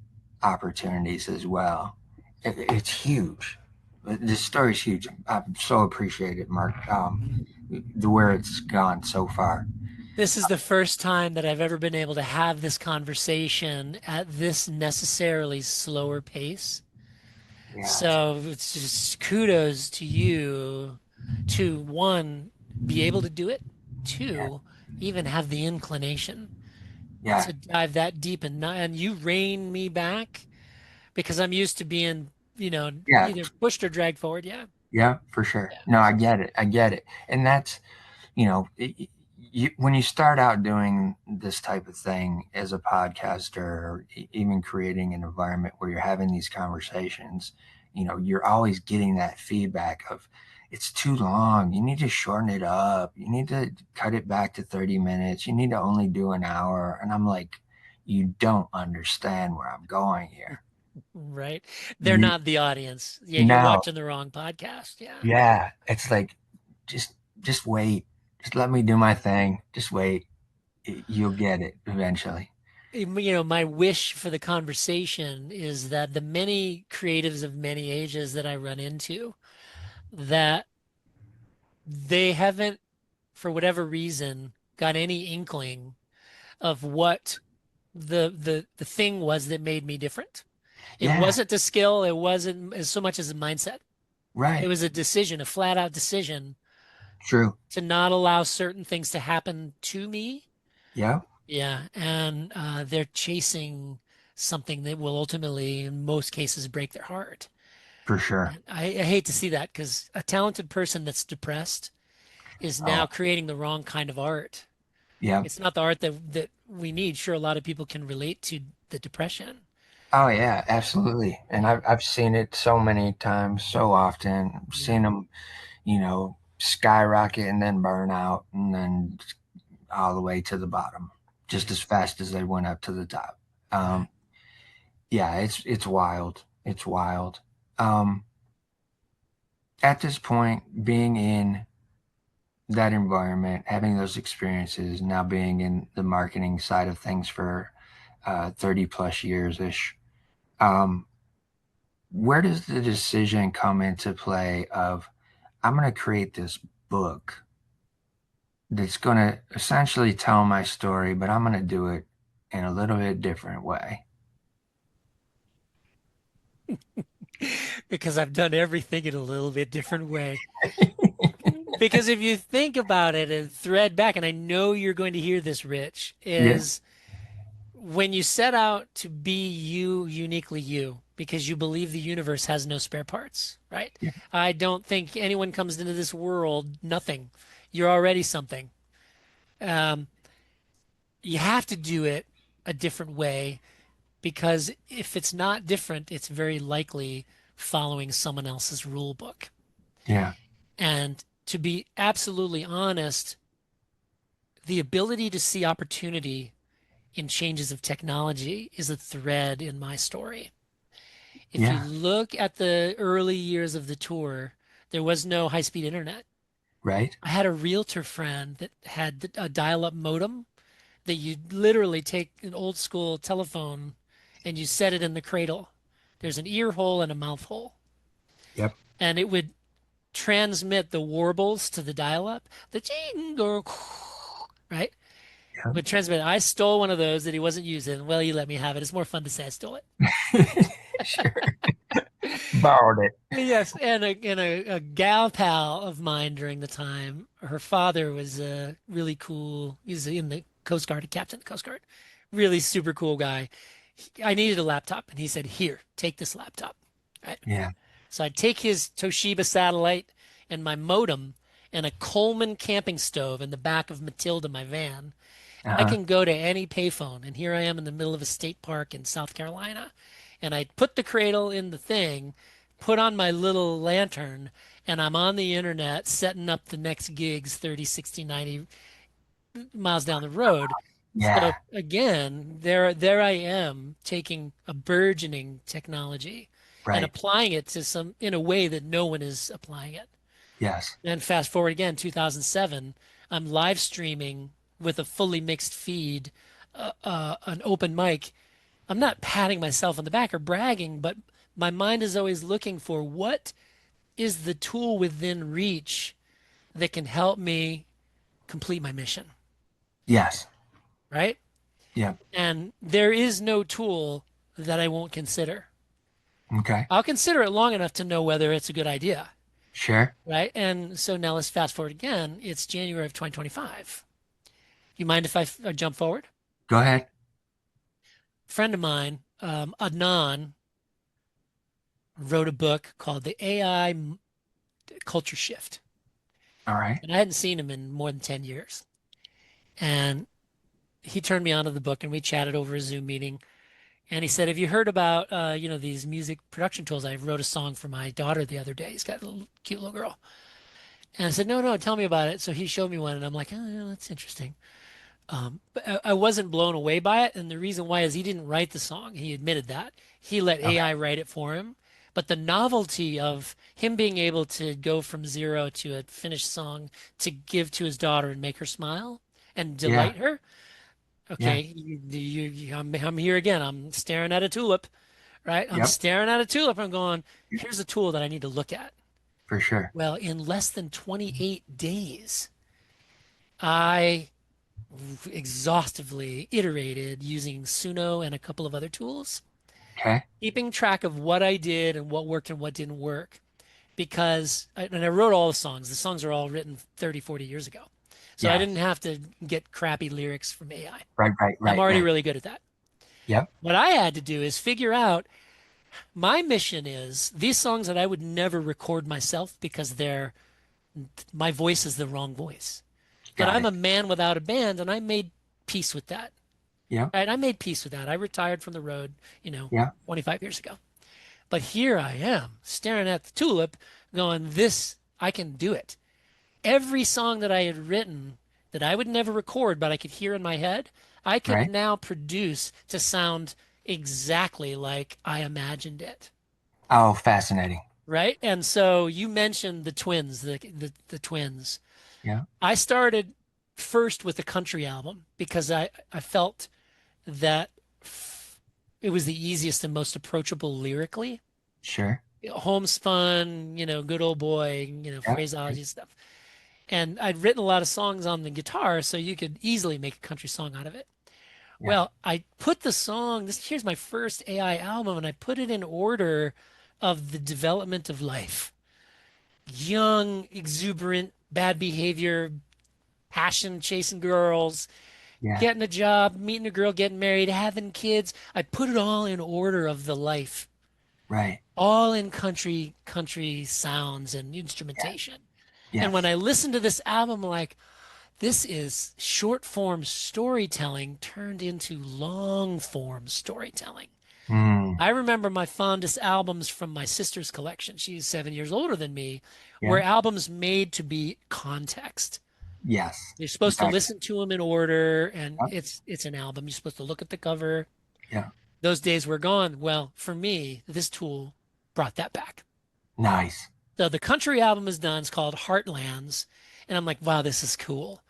opportunities as well. It's huge. This story's huge. I so appreciate it, Mark. The where it's gone so far. This is the first time that I've ever been able to have this conversation at this necessarily slower pace. Yeah, So it's just kudos to you to one, be able to do it, yeah, two, even have the inclination yeah, to dive that deep and you rein me back because I'm used to being, yeah, either pushed or dragged forward. Yeah. yeah, for sure. Yeah. No, I get it. I get it. And that's, when you start out doing this type of thing as a podcaster or even creating an environment where you're having these conversations, you're always getting that feedback of it's too long. You need to shorten it up. You need to cut it back to 30 minutes. You need to only do an hour. And I'm like, you don't understand where I'm going here. Right. They're You not the audience. Yeah, you're know, watching the wrong podcast. Yeah. yeah, it's like just wait. Just let me do my thing. Just wait. You'll get it eventually. My wish for the conversation is that the many creatives of many ages that I run into, that they haven't, for whatever reason, got any inkling of what the thing was that made me different. It Yeah, wasn't the skill, it wasn't as so much as a mindset. It right. was a decision, a flat out decision True. to not allow certain things to happen to me. Yeah, Yeah, and they're chasing something that will ultimately, in most cases, break their heart. for sure. And I hate to see that because a talented person that's depressed is Oh, now creating the wrong kind of art. yeah. It's not the art that we need. Sure, a lot of people can relate to the depression. Oh, yeah, absolutely. And Yeah. I've seen it so many times, so often. Yeah. Seen them, skyrocket and then burn out and then all the way to the bottom, just as Yes. fast as they went up to the top. Right. Um, yeah, it's wild. It's wild. Um, at this point, being in that environment, having those experiences, now being in the marketing side of things for 30 plus years ish, um, where does the decision come into play of I'm going to create this book that's going to essentially tell my story, but I'm going to do it in a little bit different way? Because I've done everything in a little bit different way. Because if you think about it and thread back, and I know you're going to hear this, Rich, Yeah, is when you set out to be you, uniquely you, because you believe the universe has no spare parts, right? yeah, I don't think anyone comes into this world nothing. You're already something. Um, you have to do it a different way because if it's not different, it's very likely following someone else's rule book. yeah, And to be absolutely honest, the ability to see opportunity in changes of technology is a thread in my story. If you yeah, look at the early years of the tour, there was no high-speed internet. right? I had a realtor friend that had a dial-up modem that you literally take an old school telephone and you set it in the cradle. There's an ear hole and a mouth hole. Yep, And it would transmit the warbles to the dial-up, the jingle, right? Would transmit. I stole one of those that he wasn't using. Well, he let me have it. It's more fun to say I stole it. yeah. Sure. Borrowed it. Yes, and a gal pal of mine during the time, her father was really cool. He's in the Coast Guard, a captain of the Coast Guard. Really super cool guy. I needed a laptop, and he said, "Here, take this laptop." Right. Yeah. So I'd take his Toshiba satellite and my modem and a Coleman camping stove in the back of Matilda, my van. I Uh-huh. can go to any payphone, and here I am in the middle of a state park in South Carolina. And I put the cradle in the thing, put on my little lantern, and I'm on the internet setting up the next gigs 30, 60, 90 miles down the road. So Yeah. again, there I am taking a burgeoning technology and Right. applying it to some in a way that no one is applying it. Yes. And fast forward again, 2007, I'm live streaming with a fully mixed feed, an open mic. I'm not patting myself on the back or bragging, but my mind is always looking for what is the tool within reach that can help me complete my mission, Yes. right? Yep. And there is no tool that I won't consider. Okay. I'll consider it long enough to know whether it's a good idea, Sure. right? And so now let's fast forward again. It's January of 2025. You mind if I jump forward? Go ahead. Friend of mine, Adnan, wrote a book called The AI Culture Shift. All right. And I hadn't seen him in more than 10 years. And he turned me on to the book and we chatted over a Zoom meeting. And he said, "Have you heard about, these music production tools? I wrote a song for my daughter the other day. He's got a little cute little girl." And I said, "No, no, tell me about it." So he showed me one and I'm like, "Oh, yeah, that's interesting." But I wasn't blown away by it. And the reason why is he didn't write the song. He admitted that. He let Okay. AI write it for him. But the novelty of him being able to go from zero to a finished song to give to his daughter and make her smile and Yeah. delight her. Yeah. Okay, I'm here again. I'm staring at a tulip, right? I'm Yep. staring at a tulip. I'm going, here's a tool that I need to look at. For sure. Well, in less than 28 days, I exhaustively iterated using Suno and a couple of other tools, Okay. keeping track of what I did and what worked and what didn't work. And I wrote all the songs. The songs are all written 30, 40 years ago. So I Yeah. didn't have to get crappy lyrics from AI. Right. Right. I'm Right. already Right. really good at that. Yep. What I had to do is figure out my mission is these songs that I would never record myself because they're My voice is the wrong voice. But Got I'm it. a man without a band, and I made peace with that. Yeah. Right? I made peace with that. I retired from the road, Yeah. 25 years ago. But here I am staring at the tulip going, this, I can do it. Every song that I had written that I would never record, but I could hear in my head, I could Right. now produce to sound exactly like I imagined it. Oh, fascinating. Right? And so you mentioned the twins, the twins. Yeah. I started first with the country album because I felt that it was the easiest and most approachable lyrically. Sure. Homespun, good old boy, Yeah. phraseology stuff. And I'd written a lot of songs on the guitar, so you could easily make a country song out of it. Yeah. Well, I put the song, here's my first AI album, and I put it in order of the development of life. Young, exuberant, bad behavior, passion, chasing girls, Yeah. getting a job, meeting a girl, getting married, having kids. I put it all in order of the life, Right. all in country sounds and Yeah. instrumentation. And when Yes. I listened to this album, I'm like, this is short form storytelling turned into long form storytelling. Mm. I remember my fondest albums from my sister's collection. She's 7 years older than me, were Yeah. albums made to be context. Yes. You're supposed to Exactly. listen to them in order, and Yeah. it's an album. You're supposed to look at the cover. Yeah. Those days were gone. Well, for me, this tool brought that back. Nice. So the country album is done. It's called Heartlands, and I'm like, wow, this is cool.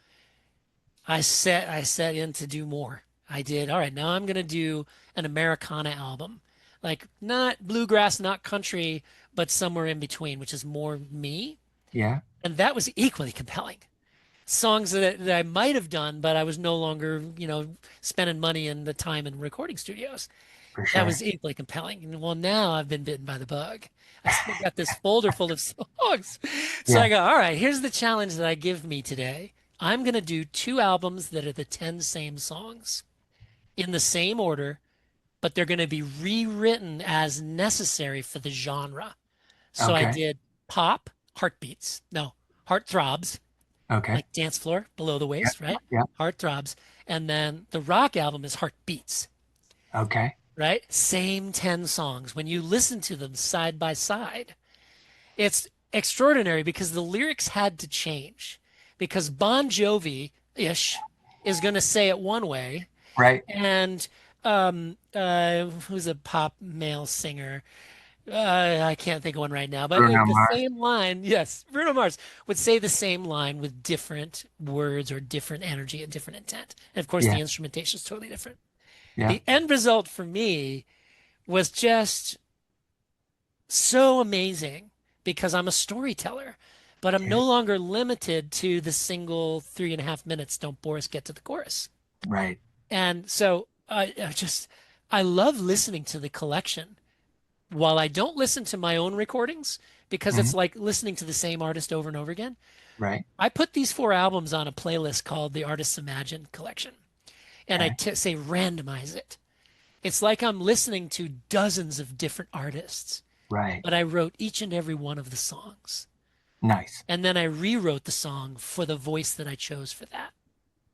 I set in to do more. I did. All right, now I'm gonna do an Americana album. Like not bluegrass, not country, but somewhere in between, which is more me. Yeah. And that was equally compelling. Songs that I might have done, but I was no longer, spending money and the time in recording studios. For That sure. was equally compelling. And well, now I've been bitten by the bug. I've got this folder full of songs. So Yeah. I go, all right, here's the challenge that I give me today. I'm going to do two albums that are the 10 same songs in the same order, but they're going to be rewritten as necessary for the genre. So I Okay. did pop, heartbeats, no, heartthrobs, Okay. like dance floor below the Yeah. waist, right? Yeah. Heartthrobs. And then the rock album is heartbeats. Okay. Right? Same 10 songs. When you listen to them side by side, it's extraordinary because the lyrics had to change. Because Bon Jovi-ish is going to say it one way, Right. and who's a pop male singer? I can't think of one right now, but Bruno the Mars. same line, yes, Bruno Mars would say the same line with different words or different energy and different intent. And of course, Yeah. the instrumentation is totally different. Yeah. The end result for me was just so amazing because I'm a storyteller, but I'm no Okay. longer limited to the single 3.5 minutes. Don't bore us, get to the chorus. Right. And so I love listening to the collection while I don't listen to my own recordings because Hmm. it's like listening to the same artist over and over again. Right. I put these four albums on a playlist called the Artists Imagine Collection, and I Okay. t say randomize it. It's like I'm listening to dozens of different artists, Right. but I wrote each and every one of the songs. Nice. And then I rewrote the song for the voice that I chose for that.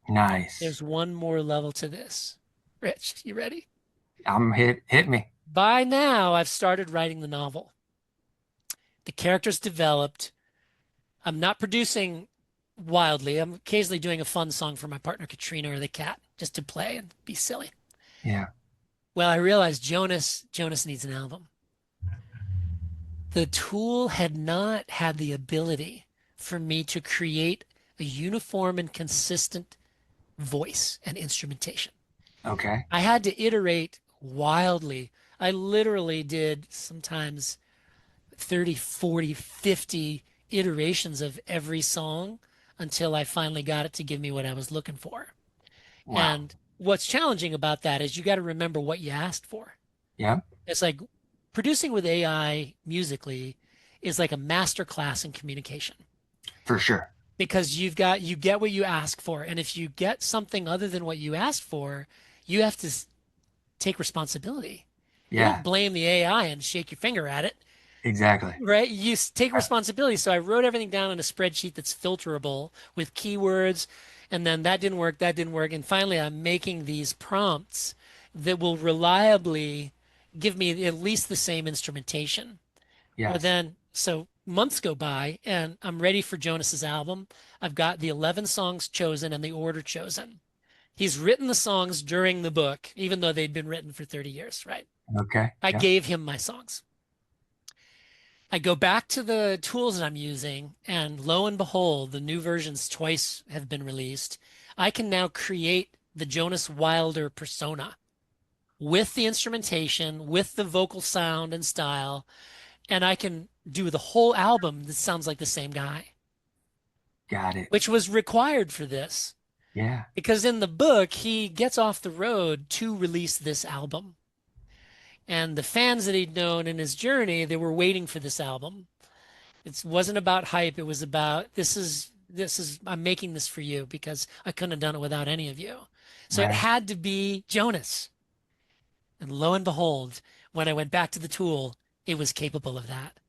Nice. There's one more level to this. Rich, you ready? I'm hit me. By now, I've started writing the novel. The character's developed. I'm not producing wildly. I'm occasionally doing a fun song for my partner Katrina or the cat just to play and be silly. Yeah. Well, I realized Jonas needs an album. The tool had not had the ability for me to create a uniform and consistent voice and instrumentation. Okay. I had to iterate wildly. I literally did sometimes 30, 40, 50 iterations of every song until I finally got it to give me what I was looking for. Wow. And what's challenging about that is you got to remember what you asked for. Yeah. It's like producing with AI musically is like a master class in communication For sure. because you get what you ask for. And if you get something other than what you asked for, you have to take responsibility. You don't Yeah. blame the AI and shake your finger at it. Exactly. Right? Take responsibility. So I wrote everything down in a spreadsheet that's filterable with keywords, and then that didn't work, that didn't work. And finally, I'm making these prompts that will reliably give me at least the same instrumentation. Well, Yes. then, so months go by, and I'm ready for Jonas's album. I've got the 11 songs chosen and the order chosen. He's written the songs during the book, even though they'd been written for 30 years, right? Okay. I Yep. gave him my songs. I go back to the tools that I'm using, and lo and behold, the new versions twice have been released. I can now create the Jonas Wilder persona with the instrumentation, with the vocal sound and style, and I can do the whole album that sounds like the same guy, Got it. which was required for this. Yeah. Because in the book, he gets off the road to release this album. And the fans that he'd known in his journey, they were waiting for this album. It wasn't about hype. It was about I'm making this for you because I couldn't have done it without any of you. So it Right. had to be Jonas. And lo and behold, when I went back to the tool, it was capable of that.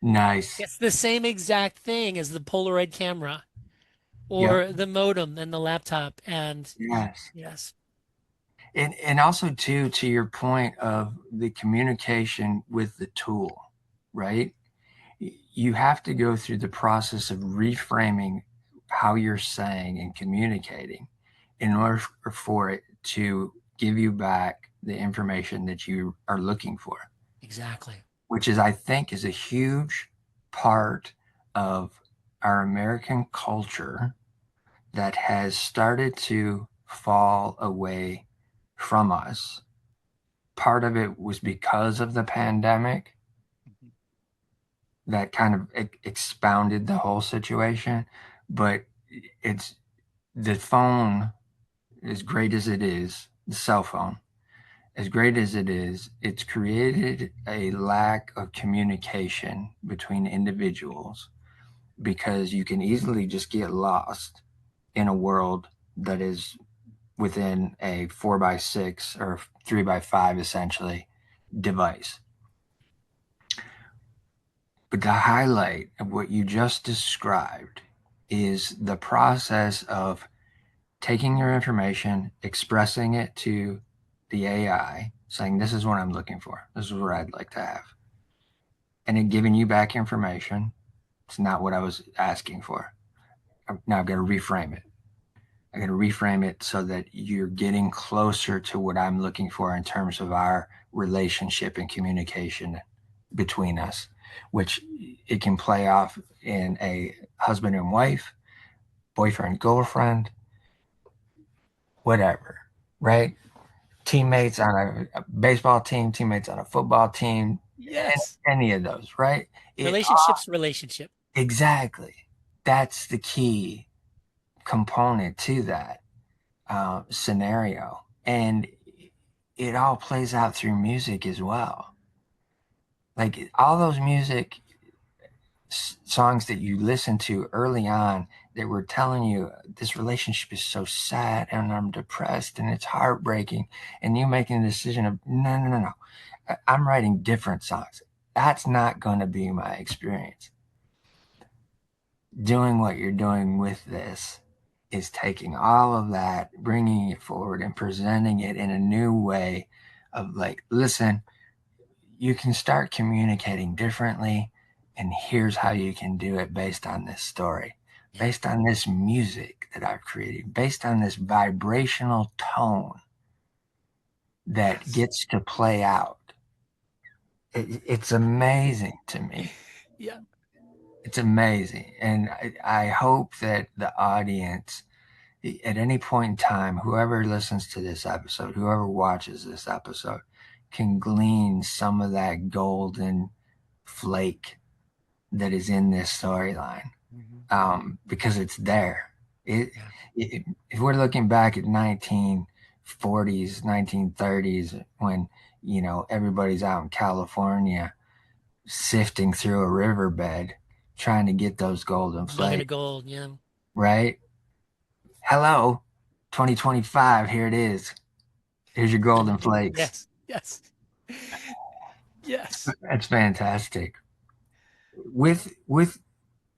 Nice. It's the same exact thing as the Polaroid camera Yep. or the modem and the laptop. And Yes. yes, And also too, to your point of the communication with the tool, right? You have to go through the process of reframing how you're saying and communicating in order for it to give you back the information that you are looking for, exactly. which is, I think, is a huge part of our American culture that has started to fall away from us. Part of it was because of the pandemic that kind of expounded the whole situation. But it's the phone, as great as it is, the cell phone, as great as it is, it's created a lack of communication between individuals because you can easily just get lost in a world that is within a 4x6 or 3x5 essentially device. But the highlight of what you just described is the process of taking your information, expressing it to the AI, saying, "This is what I'm looking for. This is what I'd like to have." And then giving you back information. It's not what I was asking for. Now I've got to reframe it. I got to reframe it so that you're getting closer to what I'm looking for in terms of our relationship and communication between us, which it can play off in a husband and wife, boyfriend, girlfriend, whatever, right? Teammates on a baseball team, teammates on a football team, and Yes. any of those, right? It Relationship's relationship. exactly. That's the key component to that scenario, and it all plays out through music as well. Like all those music songs that you listened to early on that were telling you this relationship is so sad and I'm depressed and it's heartbreaking, and you making the decision of no, no, no, no, I'm writing different songs. That's not going to be my experience. Doing what you're doing with this is taking all of that, bringing it forward and presenting it in a new way of like, listen, you can start communicating differently. And here's how you can do it based on this story, Yeah. based on this music that I've created, based on this vibrational tone that Yes. gets to play out. It's amazing to me. Yeah. It's amazing. And I hope that the audience, at any point in time, whoever listens to this episode, whoever watches this episode, can glean some of that golden flake that is in this storyline, Mhm. because it's there. It, Yeah. if we're looking back at 1940s, 1930s, when everybody's out in California sifting through a riverbed trying to get those golden Nugget of flakes, gold. Yeah. right? Hello, 2025, here it is. Here's your golden flakes. Yes. Yes. Yes. That's fantastic. with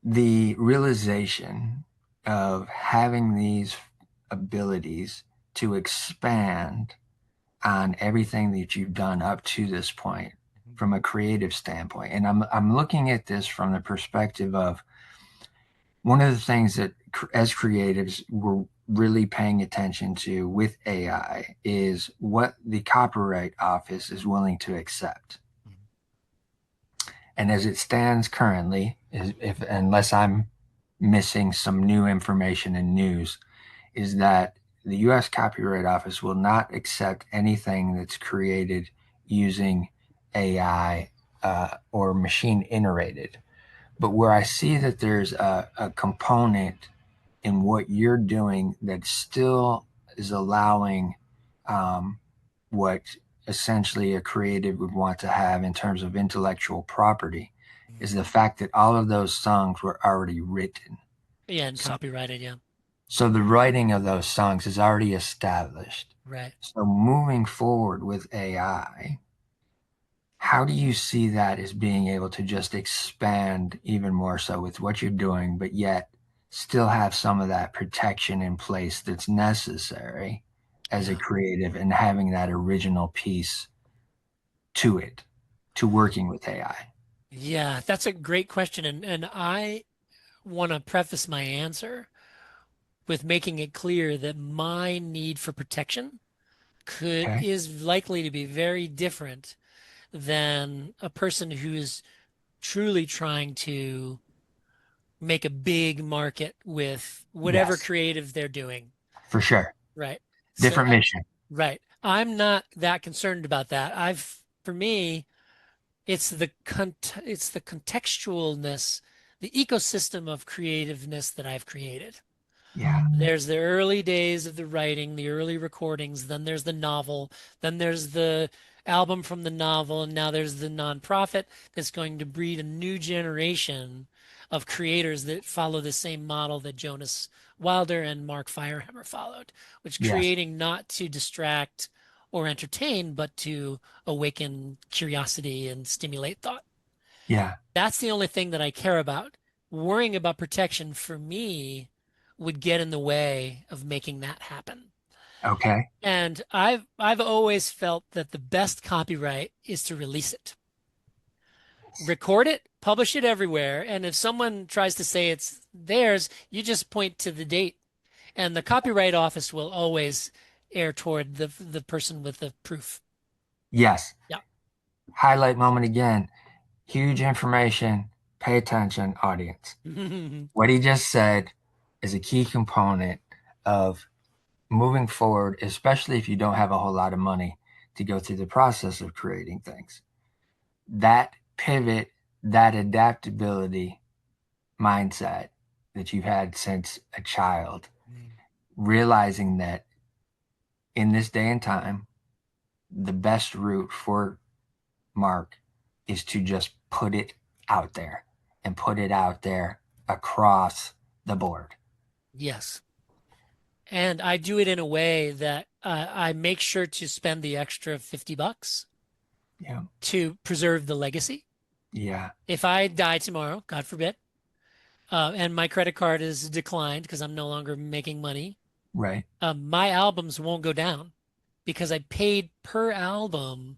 the realization of having these abilities to expand on everything that you've done up to this point from a creative standpoint. And I'm looking at this from the perspective of one of the things that as creatives we're really paying attention to with AI is what the Copyright Office is willing to accept. And as it stands currently, if unless I'm missing some new information and news, is that the U.S. Copyright Office will not accept anything that's created using AI or machine iterated. But where I see that there's a component in what you're doing that still is allowing what essentially a creative would want to have in terms of intellectual property is the fact that all of those songs were already written. Yeah, and So, copyrighted, yeah. so the writing of those songs is already established. Right. So moving forward with AI, how do you see that as being able to just expand even more so with what you're doing, but yet still have some of that protection in place that's necessary as a Yeah. creative and having that original piece to it, to working with AI? Yeah, that's a great question. And I want to preface my answer with making it clear that my need for protection could Okay. is likely to be very different than a person who is truly trying to make a big market with whatever Yes, creative they're doing. for sure. Right. So, Different mission. right. I'm not that concerned about that. For me, it's the contextualness, the ecosystem of creativeness that I've created. Yeah. There's the early days of the writing, the early recordings, then there's the novel, then there's the album from the novel, and now there's the nonprofit that's going to breed a new generation of creators that follow the same model that Jonas Wilder and Mark Firehammer followed, which Yes. creating not to distract or entertain, but to awaken curiosity and stimulate thought. Yeah. That's the only thing that I care about. Worrying about protection for me would get in the way of making that happen. Okay. And I've always felt that the best copyright is to release it. Record it, publish it everywhere, and if someone tries to say it's theirs, you just point to the date, and the Copyright Office will always err toward the person with the proof. Yes. Yeah. Highlight moment again. Huge information. Pay attention, audience. What he just said is a key component of moving forward, especially if you don't have a whole lot of money to go through the process of creating things. That pivot, that adaptability mindset that you've had since a child, realizing that in this day and time, the best route for Mark is to just put it out there and put it out there across the board. Yes. And I do it in a way that I make sure to spend the extra $50 Yeah. to preserve the legacy. Yeah. If I die tomorrow, God forbid, and my credit card is declined because I'm no longer making money, Right. my albums won't go down because I paid per album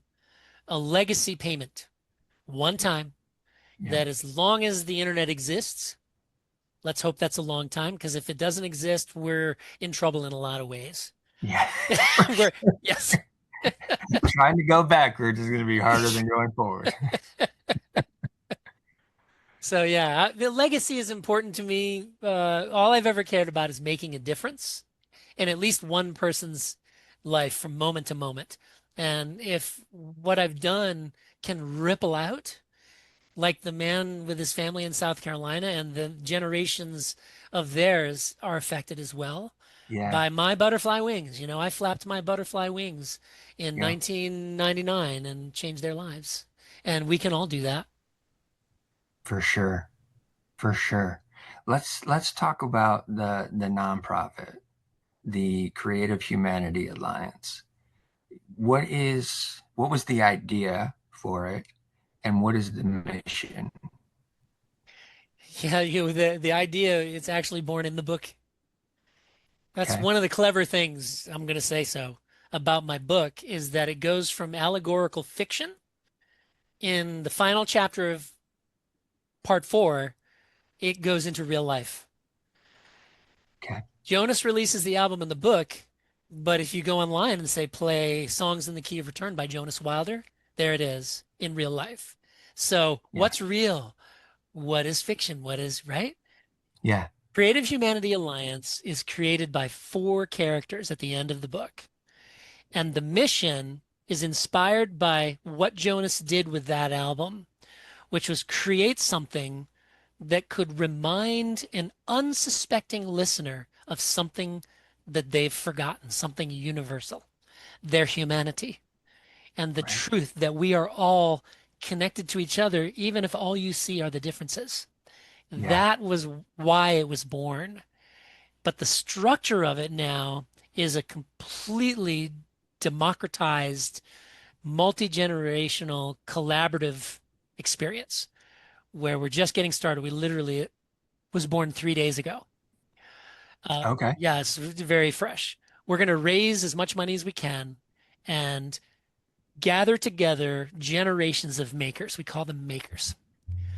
a legacy payment one time Yeah. that as long as the internet exists, let's hope that's a long time because if it doesn't exist, we're in trouble in a lot of ways. Yeah. We're, yes. Trying to go backwards is going to be harder than going forward. So yeah, the legacy is important to me. All I've ever cared about is making a difference in at least one person's life from moment to moment. And if what I've done can ripple out, like the man with his family in South Carolina and the generations of theirs are affected as well Yeah. by my butterfly wings. You know, I flapped my butterfly wings in Yeah. 1999 and changed their lives. And we can all do that. For sure. For sure. Let's talk about the nonprofit, the Creative Humanity Alliance. What was the idea for it, and what is the mission? Yeah, the idea it's actually born in the book. That's Okay. one of the clever things, I'm going to say so, about my book is that it goes from allegorical fiction in the final chapter of part four, it goes into real life. Okay. Jonas releases the album in the book, but if you go online and say play Songs in the Key of Return by Jonas Wilder, there it is in real life. So Yeah. what's real? What is fiction? What is, right? Yeah. Creative Humanity Alliance is created by four characters at the end of the book. And the mission is inspired by what Jonas did with that album, which was create something that could remind an unsuspecting listener of something that they've forgotten, something universal, their humanity, and the Right. truth that we are all connected to each other, even if all you see are the differences. Yeah. That was why it was born. But the structure of it now is a completely democratized, multi-generational, collaborative experience where we're just getting started. We literally was born 3 days ago. Okay. Yeah, it's very fresh. We're going to raise as much money as we can and gather together generations of makers. We call them makers.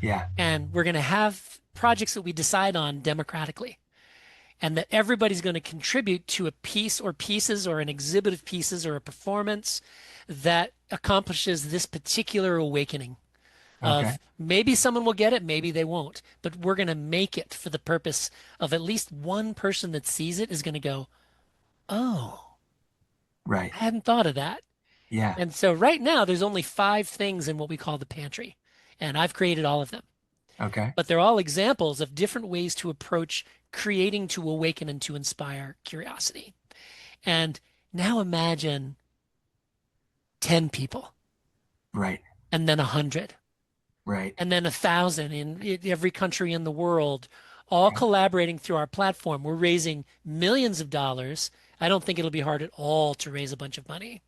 Yeah. And we're going to have projects that we decide on democratically, and that everybody's going to contribute to a piece or pieces or an exhibit of pieces or a performance that accomplishes this particular awakening Okay. of maybe someone will get it, maybe they won't, but we're going to make it for the purpose of at least one person that sees it is going to go, oh, Right. I hadn't thought of that. Yeah. And so right now there's only 5 things in what we call the pantry, and I've created all of them. Okay. But they're all examples of different ways to approach creating to awaken and to inspire curiosity. And now imagine 10 people, Right. and then 100, Right. and then 1,000 in every country in the world, all Okay. collaborating through our platform. We're raising millions of dollars. I don't think it'll be hard at all to raise a bunch of money.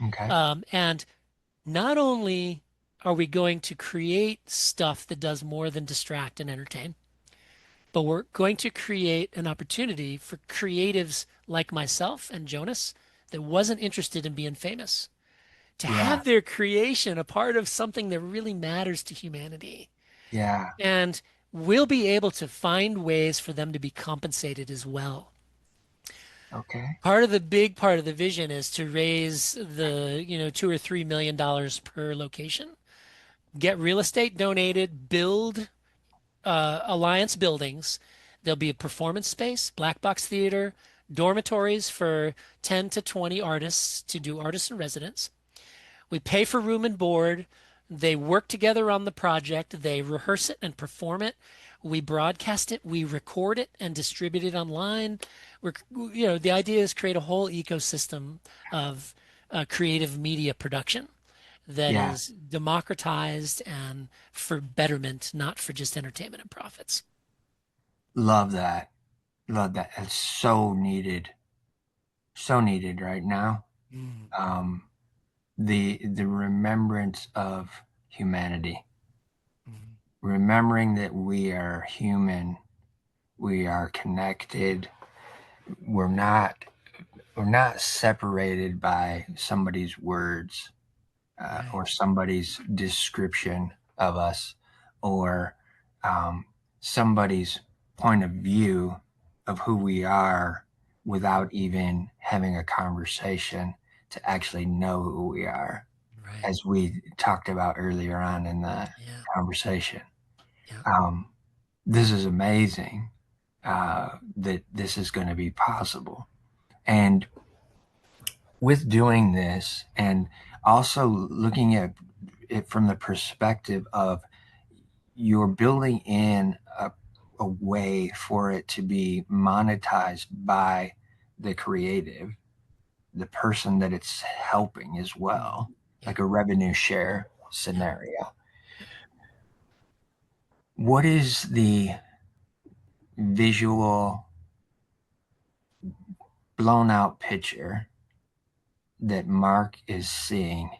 Okay. And not only are we going to create stuff that does more than distract and entertain, but we're going to create an opportunity for creatives like myself and Jonas that wasn't interested in being famous to Yeah. have their creation a part of something that really matters to humanity. Yeah. And we'll be able to find ways for them to be compensated as well. Okay. Part of the big part of the vision is to raise the, $2 or $3 million per location, get real estate donated, build Alliance buildings. There'll be a performance space, black box theater, dormitories for 10 to 20 artists to do artist in residence. We pay for room and board. They work together on the project. They rehearse it and perform it. We broadcast it. We record it and distribute it online. The idea is create a whole ecosystem of creative media production that Yeah. is democratized and for betterment, not for just entertainment and profits. Love that. Love that. It's so needed. So needed right now. Mm, Um, the remembrance of humanity, mm, remembering that we are human, we are connected. We're not we're not separated by somebody's words right. or somebody's description of us or um, somebody's point of view of who we are without even having a conversation to actually know who we are, Right. as we talked about earlier on in the Yeah. conversation. Yeah. Um, this is amazing that this is going to be possible. And with doing this, and also looking at it from the perspective of you're building in a way for it to be monetized by the creative, the person that it's helping as Mm, well, yeah. like a revenue share Yeah. scenario. Yeah. What is the visual blown out picture that Mark is seeing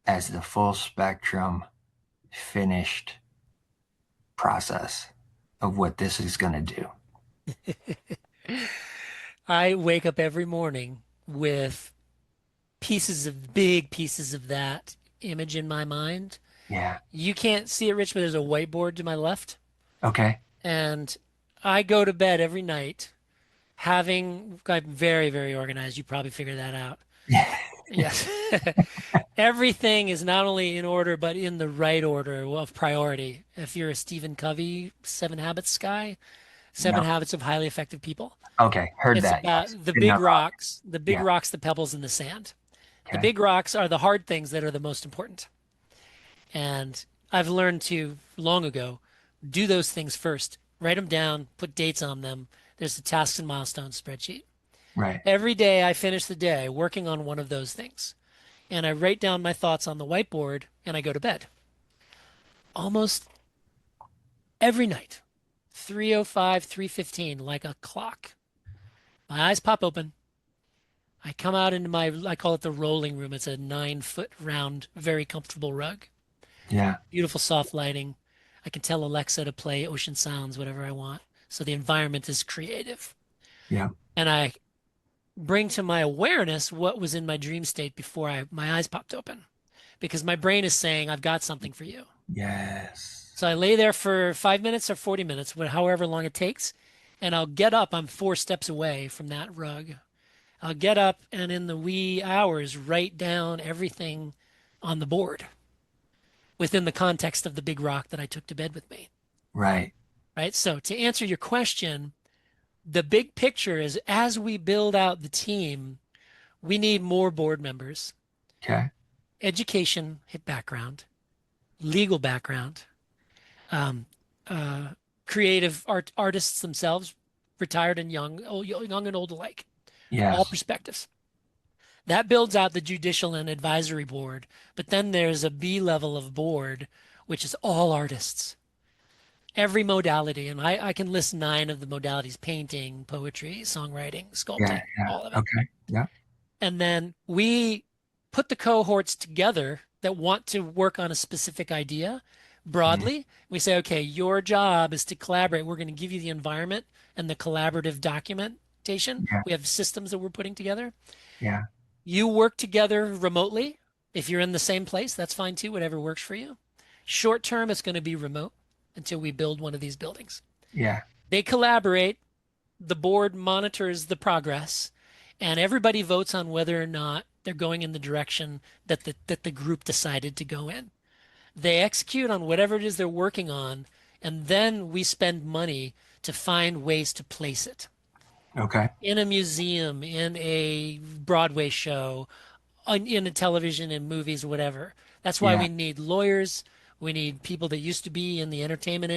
as the full spectrum finished process of what this is going to do? I wake up every morning with big pieces of that image in my mind. Yeah. You can't see it, Rich, but there's a whiteboard to my left. Okay. And I go to bed every night I'm very, very organized. You probably figured that out. Yes. Everything is not only in order, but in the right order of priority. If you're a Stephen Covey Seven Habits guy, Seven No. Habits of Highly Effective People, Okay. Heard it's that. about Yes. Did not follow. the big Yeah. rocks, the pebbles, and the sand. The Okay. big rocks are the hard things that are the most important. And I've learned to, long ago, do those things first. Write them down, put dates on them. There's the tasks and milestones spreadsheet. Right. Every day I finish the day working on one of those things. And I write down my thoughts on the whiteboard and I go to bed. Almost every night, 3:05, 3:15, like a clock. My eyes pop open. I come out into I call it the rolling room. It's a 9 foot round, very comfortable rug. Yeah. Beautiful soft lighting. I can tell Alexa to play ocean sounds, whatever I want. So the environment is creative. Yeah. And I bring to my awareness what was in my dream state before my eyes popped open. Because my brain is saying, I've got something for you. Yes. So I lay there for 5 minutes or 40 minutes, however long it takes, and I'll get up. I'm 4 steps away from that rug. I'll get up and in the wee hours write down everything on the board within the context of the big rock that I took to bed with me. Right. Right. So to answer your question, the big picture is as we build out the team, we need more board members, Okay. education background, legal background, um, uh, artists themselves, retired and young and old alike, all Yes. perspectives. That builds out the judicial and advisory board. But then there's a B level of board, which is all artists, every modality. And I can list 9 of the modalities: painting, poetry, songwriting, Yeah. sculpting, Yeah. all of it. Okay. Yeah. And then we put the cohorts together that want to work on a specific idea Mhm. broadly. We say, okay, your job is to collaborate. We're going to give you the environment and the collaborative documentation. Yeah. We have systems that we're putting together. Yeah. You work together remotely. If you're in the same place, that's fine too, whatever works for you. Short term, it's going to be remote until we build one of these buildings. Yeah. They collaborate, the board monitors the progress, and everybody votes on whether or not they're going in the direction that the group decided to go in. They execute on whatever it is they're working on, and then we spend money to find ways to place it Okay. in a museum, in a Broadway show, in a television and movies, whatever. That's why Yeah. we need lawyers. We need people that used to be in the entertainment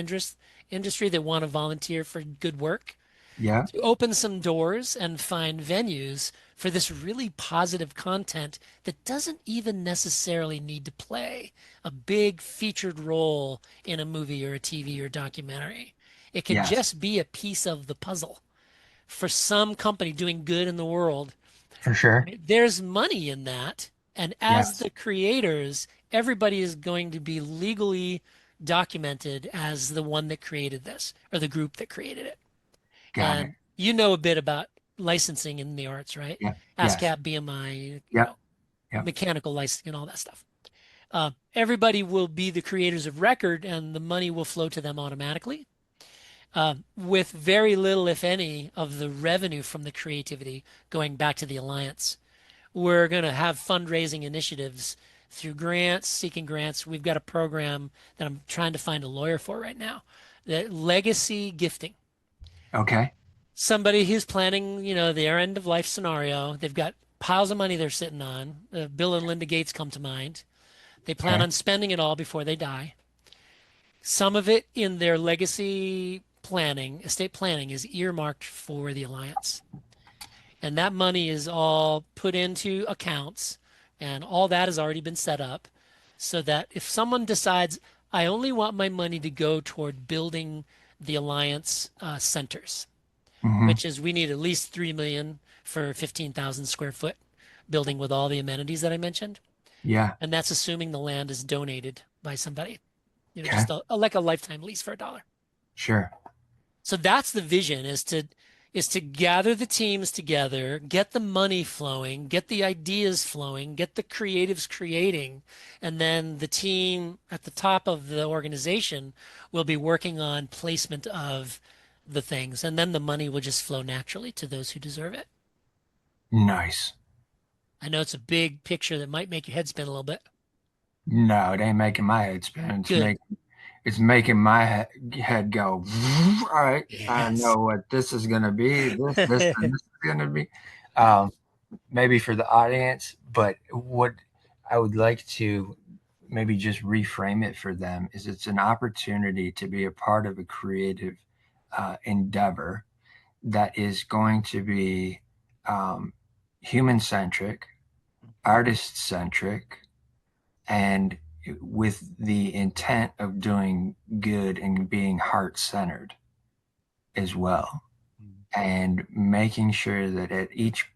industry that want to volunteer for good work Yeah. to open some doors and find venues for this really positive content that doesn't even necessarily need to play a big featured role in a movie or a TV or documentary. It can Yes. just be a piece of the puzzle for some company doing good in the world. For sure. There's money in that. And as Yes. the creators, everybody is going to be legally documented as the one that created this or the group that created it. Got it. And you know a bit about licensing in the arts, right? Yeah. Yes. ASCAP, BMI, Yep. Yep. mechanical licensing and all that stuff. Everybody will be the creators of record and the money will flow to them automatically, with very little, if any, of the revenue from the creativity going back to the alliance. We're going to have fundraising initiatives through grants, seeking grants. We've got a program that I'm trying to find a lawyer for right now. The legacy gifting. Okay. Somebody who's planning, their end of life scenario. They've got piles of money they're sitting on. Bill and Linda Gates come to mind. They plan Okay. on spending it all before they die. Some of it in their legacy planning, estate planning, is earmarked for the alliance. And that money is all put into accounts, and all that has already been set up so that if someone decides, I only want my money to go toward building the alliance centers, Hmm. which is we need at least 3 million for 15,000 square foot building with all the amenities that I mentioned. Yeah. And that's assuming the land is donated by somebody. Okay. just like a lifetime lease for $1. Sure. So that's the vision is to gather the teams together, get the money flowing, get the ideas flowing, get the creatives creating, and then the team at the top of the organization will be working on placement of the things, and then the money will just flow naturally to those who deserve it. Nice. I know it's a big picture that might make your head spin a little bit. No, it ain't making my head spin. Good. It's making my head go. All right, I Yes. know what this is gonna be. And this is gonna be. Um, Maybe for the audience, but what I would like to maybe just reframe it for them is it's an opportunity to be a part of a creative endeavor that is going to be um, human centric, artist centric, and with the intent of doing good and being heart centered as well. And making sure that at each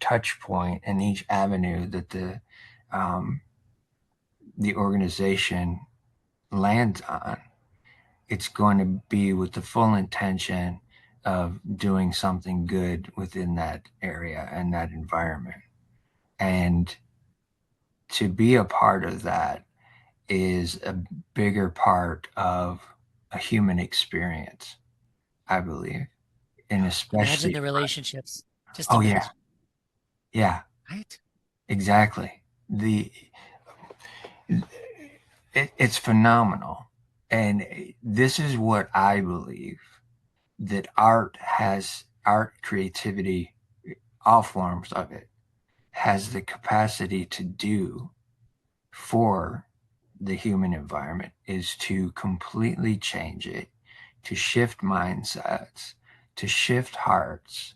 touch point and each avenue that um, the organization lands on, it's going to be with the full intention of doing something good within that area and that environment. And to be a part of that is a bigger part of a human experience, I believe. And Imagine especially, the relationships. Just oh, yeah, imagine, yeah, right? exactly. It's phenomenal. And this is what I believe that art, creativity, all forms of it, has the capacity to do for the human environment is to completely change it, to shift mindsets, to shift hearts,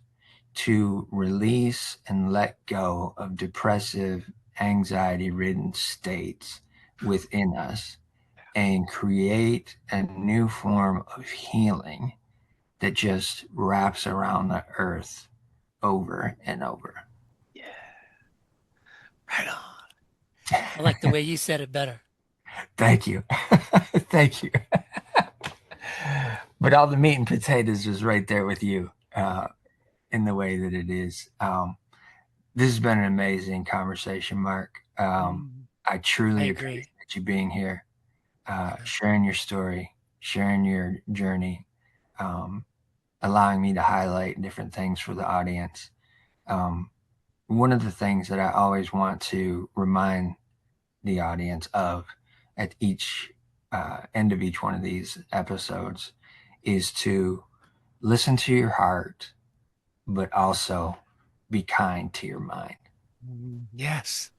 to release and let go of depressive, anxiety ridden states within us and create a new form of healing that just wraps around the earth over and over. Yeah. Right on. I like the way you said it better. Thank you. Thank you. But all the meat and potatoes is right there with you in the way that it is. This has been an amazing conversation, Mark. I I truly agree. appreciate you being here, Yeah. sharing your story, sharing your journey, um, allowing me to highlight different things for the audience. Um, One of the things that I always want to remind the audience of at each end of each one of these episodes is to listen to your heart, but also be kind to your mind. Yes.